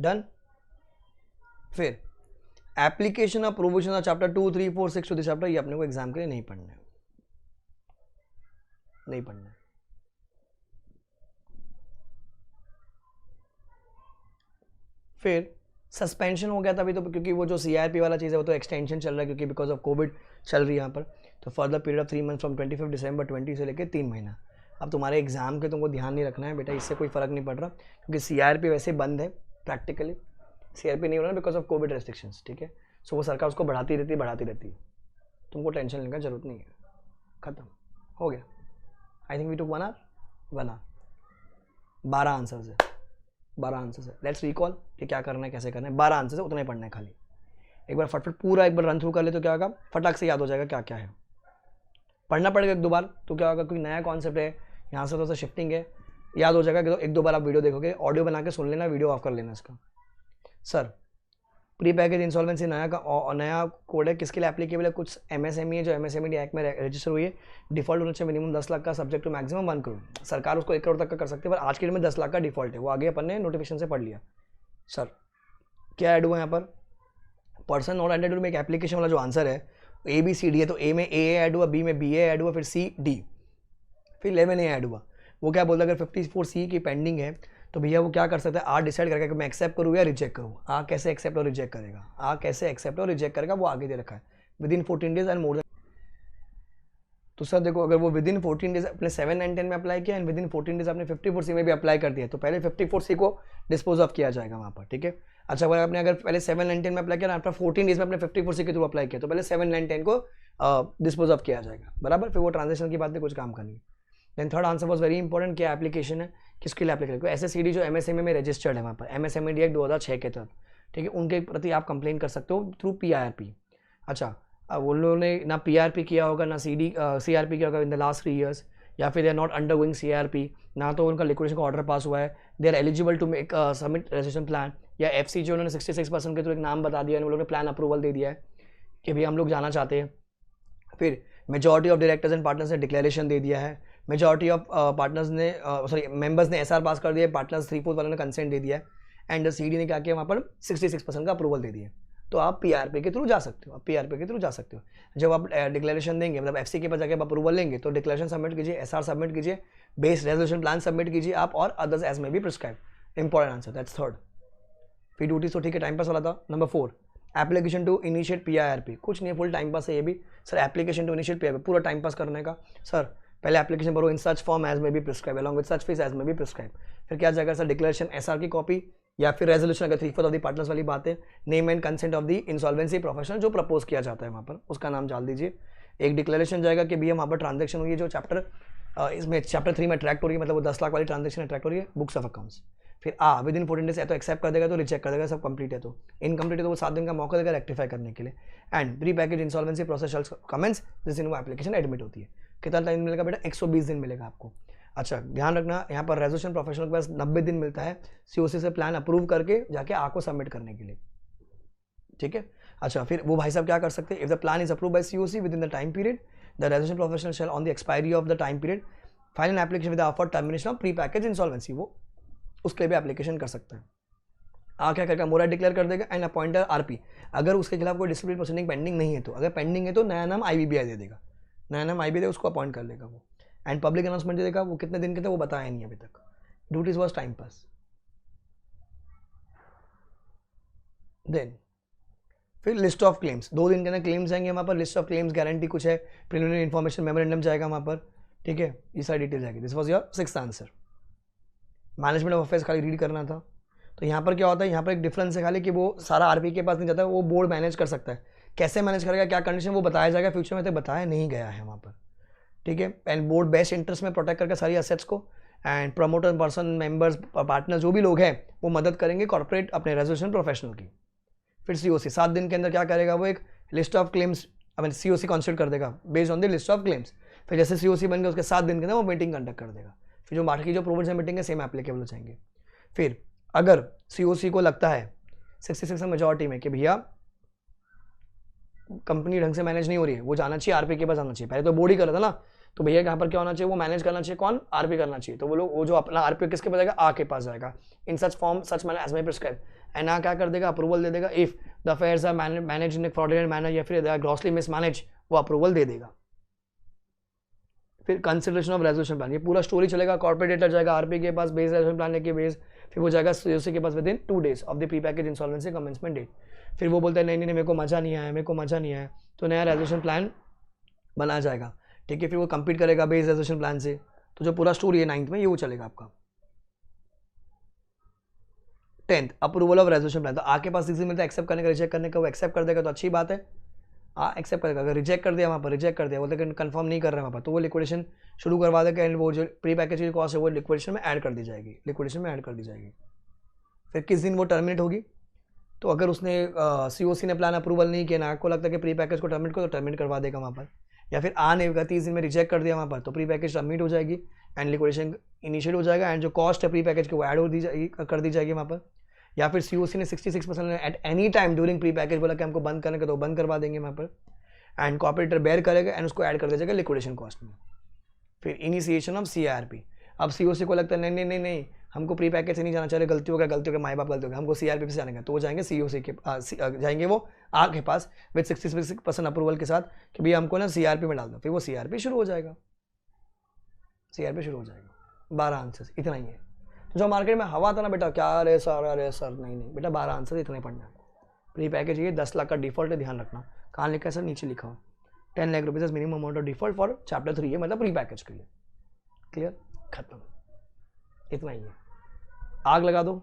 डन। फिर application of provision of chapter 2, 3, 4, 6 to this chapter, ये अपने को एग्जाम के लिए नहीं पढ़ना है, नहीं पढ़ना है। फिर सस्पेंशन हो गया था अभी तो, क्योंकि वो जो सीआरपी वाला चीज़ है वो तो एक्सटेंशन चल रहा है, क्योंकि बिकॉज ऑफ कोविड चल रही है यहाँ पर। तो further period of 3 month from 25 दिसंबर 20 से लेकर 3 महीना। अब तुम्हारे एग्जाम के तुमको ध्यान नहीं रखना है बेटा, इससे कोई फर्क नहीं पड़ रहा, क्योंकि सीआरपी वैसे बंद है प्रैक्टिकली, सीआरपी नहीं हो रहा बिकॉज ऑफ कोविड रेस्ट्रिक्शंस। ठीक है, सो वो सरकार उसको बढ़ाती रहती है, तुमको टेंशन लेने का जरूरत नहीं है, खत्म हो गया। I think we took 1 hour 12 answers है, 12 आंसर्स है। लेट्स रिकॉल कि क्या करना है, कैसे करना है। 12 आंसर्स है, उतना ही पढ़ना है खाली। एक बार फटफट पूरा एक बार रन थ्रू कर ले तो क्या होगा, फटाक से याद हो जाएगा क्या क्या है। पढ़ना पड़ेगा 1-2 बार तो क्या होगा, क्योंकि नया कॉन्सेप्ट है, यहाँ से थोड़ा सा शिफ्टिंग है, याद हो जाएगा कि तो 1-2 बार आप वीडियो देखोगे, ऑडियो बना के सुन लेना, वीडियो ऑफ कर लेना इसका। सर प्री पैकेज इंसॉल्वेंसी नया कोड है, किसके लिए एप्लीकेबल है, कुछ एमएसएमई है जो एमएसएमई एक्ट में रजिस्टर हुई है, डिफॉल्ट होना चाहिए मिनिमम 10 लाख का, सब्जेक्ट टू मैक्सिमम 1 करोड़। सरकार उसको 1 करोड़ तक का कर सकती है, पर आज के डेट में 10 लाख का डिफॉल्ट है, वो आगे अपन ने नोटिफिकेशन से पढ़ लिया। सर क्या ऐड हुआ यहाँ पर, पर्सन नॉट एडेड में एक एप्लीकेशन वाला जो आंसर है ABCD है, तो ए में ए ऐड हुआ, बी में BA ऐड हुआ, फिर CD, फिर 11A ऐड हुआ। वो क्या बोलता है, अगर 54C की पेंडिंग है तो भैया वो क्या कर सकता है, आ डिसाइड करके कि मैं एक्सेप्ट करूँ या रिजेक्ट करूँ। आ कैसे एक्सेप्ट और रिजेक्ट करेगा, आ कैसे एक्सेप्ट और रिजेक्ट करेगा, वो आगे दे रखा है, within 14 days and more than. तो सर देखो, अगर वो विदिन 14 डेज अपने 7 and 10 में अप्लाई किया एंड विदिन 14 डेज आपने 54C में भी अप्लाई कर दिया, तो पहले 54C को डिस्पोज ऑफ किया जाएगा वहाँ पर। ठीक है, अच्छा अगर पहले 7 and 10 में अप्लाई किया, आफ्टर 14 डेज में अपने 54C के थ्रू अप्लाई किया, तो पहले 7 and 10 को डिस्पोज ऑफ किया जाएगा, बराबर। फिर वो ट्रांजेक्शन की बात में कुछ काम करनी है। Then third answer was very important, क्या एप्लीकेशन है, किसके लिए एप्लीकेशन, SSCD जो MSME में रजिस्टर्ड है वहाँ पर, MSME एक्ट 2006 के तहत। ठीक है, उनके प्रति आप कंप्लेन कर सकते हो थ्रू PIRP। अच्छा, अब उन लोगों ने ना PRP किया होगा ना CRP किया होगा इन द लास्ट 3 years, या फिर they are not undergoing CRP, ना तो उनका लिक्विडेशन का ऑर्डर पास हुआ है, they are eligible to make submit registration plan, या FC जो उन्होंने 66% के थ्रू एक नाम बता दिया, उन लोगों ने प्लान अप्रूवल दे दिया है कि भैया हम लोग जाना चाहते हैं। फिर majority of directors and partners ने डिक्लेरेशन दे दिया है, मेजॉरिटी ऑफ पार्टनर्स ने मेंबर्स ने SR पास कर दिया है, पार्टनर्स 3/4 वालों ने कंसेंट दे दिया है, एंड CD ने क्या किया वहाँ पर 66% का अप्रूवल दे दिया। तो आप PRP के थ्रू जा सकते हो, आप PRP के थ्रू जा सकते हो। जब आप डिक्लेरेशन देंगे, मतलब FC के पास जाके आप अप्रूवल लेंगे, तो डिक्लेरेशन सबमिट कीजिए, SR सबमिट कीजिए, बेस रेजोल्यूशन प्लान सबमिट कीजिए आप, और अदर्स एज में भी prescribe. Important answer, that's third. फिर ड्यूटीज तो ठीक है टाइम पास वाला था। Number 4 application to initiate PIRP, कुछ नहीं है फुल टाइम पास है ये भी sir. Application to initiate PIRP पूरा टाइम पास करने का सर। पहले एप्लीकेशन भरो इन सच फॉर्म एज में be prescribe along with such fees as में बी प्रिस्क्राइब। फिर क्या जाएगा सर डिक्लेरेशन SR की कॉपी या फिर रेजोल्यूशन अगर 3/4 ऑफ द पार्टनर्स वाली बात है, name and consent of the insolvency professional जो प्रपोज किया जाता है वहाँ पर उसका नाम डाल दीजिए। एक डिक्लेरेशन जाएगा कि भैया वहाँ पर ट्रांजेक्शन हुई है जो चैप्टर इसमें चैप्टर 3 में अट्रैक्ट हो रही है, मतलब वो 10 लाख वाली ट्रांजेक्शन अट्रैक्ट हो रही है, बुक्स ऑफ अकाउंट्स। फिर विद इन 14 डेज या तो एक्सेप्ट कर देगा तो रिजेक्ट कर देगा, सब कंप्लीट है तो इनकम्प्लीट है तो वो 7 दिन का मौका देगा रेक्टिफाई करने के लिए। And pre package insolvency process shall commence जिस दिन वो एप्लीकेशन एडमिट होती है। कितना टाइम मिलेगा बेटा? 120 दिन मिलेगा आपको। अच्छा ध्यान रखना यहाँ पर रेजोल्यूशन प्रोफेशनल के पास 90 दिन मिलता है COC से प्लान अप्रूव करके जाके आपको सबमिट करने के लिए, ठीक है। अच्छा फिर वो भाई साहब क्या कर सकते हैं? If the plan is approve by COC with in the time period the resolution professional shell on the expiry of the time period file an application with offer termination of pre package insolvency, वो उसके लिए भी application कर सकता है। क्या करेगा? मोरा डिक्लेयर कर देगा एंड अपॉइंटर RP। अगर उसके खिलाफ कोई डिसिप्लिन प्रोसीडिंग पेंडिंग नहीं है तो, अगर पेंडिंग है तो नया नाम IBBI दे देगा, नया नाम IBBI उसको अपॉइंट कर लेगा वो। एंड पब्लिक अनाउंसमेंट दे देगा। वो कितने दिन के थे वो बताया नहीं अभी तक। Duties was time pass. Then फिर लिस्ट ऑफ क्लेम्स, 2 दिन के अंदर क्लेम्स आएंगे वहाँ पर। लिस्ट ऑफ क्लेम्स गारंटी कुछ है, प्रिलिमिनरी इन्फॉर्मेशन मेमोरेंडम जाएगा वहाँ पर, ठीक है। ये सारी डिटेल्स आएगी। This was your 6th answer. Management of affairs खाली रीड करना था। तो यहाँ पर क्या होता है, यहाँ पर एक डिफरेंस है खाली कि वो सारा RP के पास नहीं जाता है, वो बोर्ड मैनेज कर सकता है। कैसे मैनेज करेगा, क्या कंडीशन, वो बताया जाएगा फ्यूचर में, तो बताया नहीं गया है वहाँ पर, ठीक है। एंड बोर्ड बेस्ट इंटरेस्ट में प्रोटेक्ट करके सारी असेट्स को and promoter person members partner जो भी लोग हैं वो मदद करेंगे कॉर्पोरेट अपने रेजोल्यूशन प्रोफेशनल की। फिर COC 7 दिन के अंदर क्या करेगा, वो एक list of claims COC constitute कर देगा based on the list of claims. फिर जैसे COC बन गया उसके 7 दिन के अंदर वो मीटिंग कंडक्ट कर देगा। फिर जो बाकी जो प्रोविजन मीटिंग है सेम एप्लीकेबल हो जाएंगे। फिर अगर COC को लगता है 66 मेजॉरिटी में कि भैया कंपनी ढंग से मैनेज नहीं हो रही है, वो जाना चाहिए RP के पास आना चाहिए। पहले तो बोर्ड ही कर रहा था ना, तो भैया यहाँ पर क्या होना चाहिए, वो मैनेज करना चाहिए, कौन? RP करना चाहिए। तो वो लोग वो जो अपना RP किसके पास जाएगा? के पास जाएगा in such form such manner as may prescribe. And क्या कर देगा? अप्रूवल दे देगा। If the affairs are manage in fraudulent manner या फिर ग्रॉसली मिसमैनेज, वो अप्रूवल दे देगा। फिर कंसिडरेशन ऑफ रेजोल्यूशन प्लान, ये पूरा स्टोरी चलेगा। कॉर्पोरेट डेटर जाएगा RP के पास बेस रेजोल्यूशन प्लान के बेस, फिर वो जाएगा COC के पास within 2 days of the pre package insolvency commencement date. फिर वो बोलता है नहीं मेरे को मजा नहीं आया, मेरे को मजा नहीं आया, तो नया रेजोल्यूशन प्लान बनाया जाएगा, ठीक है। फिर वो कंप्लीट करेगा बेस रेजोल्यूशन प्लान से। तो जो पूरा स्टोरी है 9th में ये वो चलेगा आपका। 10th approval of resolution plan, तो आपके पास इजी मिलता है एक्सेप्ट करने का, रिजेक्ट करने का। वो एक्सेप्ट कर देगा तो अच्छी बात है, एक्सेप्ट करेगा। अगर रिजेक्ट कर दिया वहाँ पर, रिजेक्ट कर दिया बोलते हैं कंफर्म नहीं कर रहे वहाँ पर, तो वो लिक्विडेशन शुरू करवा देगा। एंड वो जो प्री पैकेज की कॉस्ट है वो लिक्विडेशन में ऐड कर दी जाएगी, लिक्विडेशन में ऐड कर दी जाएगी। फिर किस दिन वो टर्मिनेट होगी, तो अगर उसने COC ने प्लान अप्रूवल नहीं किया ना, आपको लगता है कि प्री पैकेज को टर्मिनेट को, तो टर्मिनेट करवा देगा वहाँ पर। या फिर नहीं होगा 30 दिन में रिजेक्ट कर दिया वहाँ पर, तो प्री पैकेज टर्मिनेट हो जाएगी एंड लिक्विडेशन इनिशिएट हो जाएगा। एंड जो कॉस्ट है प्री पैकेज की वो ऐड हो दी जाएगी, कर दी जाएगी वहाँ पर। या फिर COC ने 66% eight any time during pre package बोला कि हमको बंद करने का, तो बंद करवा देंगे वहाँ पर। एंड कॉर्पोरेटर बेयर करेगा एंड उसको ऐड कर दिया जाएगा लिक्विडेशन कॉस्ट में। फिर इनिशिएशन ऑफ CIRP, अब COC को लगता है नहीं नहीं नहीं नहीं हमको प्री पैकेज से नहीं जाना चाहिए, गलती हो गया, माई बाप गलती हो गया, हमको CIRP से जाने का, तो वो जाएंगे COC के जाएंगे वो के पास विद 66% अप्रूवल के साथ कि भैया हमको ना CIRP में डाल दो। फिर वो CIRP शुरू हो जाएगा, CIRP शुरू हो जाएगा। 12 आंसर इतना ही है। तो जो मार्केट में हवा था ना बेटा, क्या अरे सर नहीं बेटा 12 आंसर इतने पढ़ना है। प्री पैकेज ये 10 लाख का डिफॉल्ट है, ध्यान रखना। कहाँ लिखा है सर? नीचे लिखा हो 10 lakh rupees minimum amount of default for chapter 3 है, मतलब प्री पैकेज के लिए। क्लियर? खत्म, इतना ही है। आग लगा दो,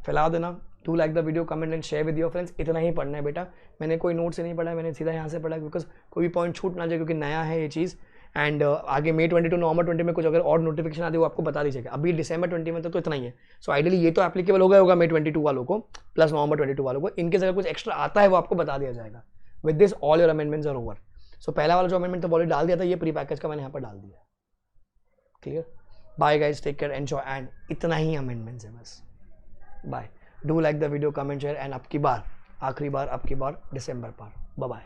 फैला देना। Do like the video, comment and share with your friends. इतना ही पढ़ना है बेटा, मैंने कोई नोट से नहीं पढ़ा है, मैंने सीधा यहाँ से पढ़ा है, बिकॉज कोई भी पॉइंट छूट ना जाए, क्योंकि नया है ये चीज़। एंड आगे May 22 नवंबर 20 में कुछ अगर और नोटिफिकेशन आती है वो आपको बता दीजिएगा। अभी December 20 में तो इतना ही है। सो आइडियली ये तो एप्लीकेबल हो गया होगा May 22 वालों को प्लस November 22 वालों को। इनके अगर कुछ एक्स्ट्रा आता है वो आपको बता दिया जाएगा। With this all your amendments are over. So पहला वाला जो अमेंडमेंट था ऑलरेडी डाल दिया था, ये प्री पैकेज का मैंने यहाँ पर डाल दिया। Clear? Bye guys, take care, enjoy. And इतना ही अमेंडमेंट्स है बस। Bye. Do like the video, comment share and अब की बार आखिरी बार, अब की बार दिसंबर पर। Bye bye.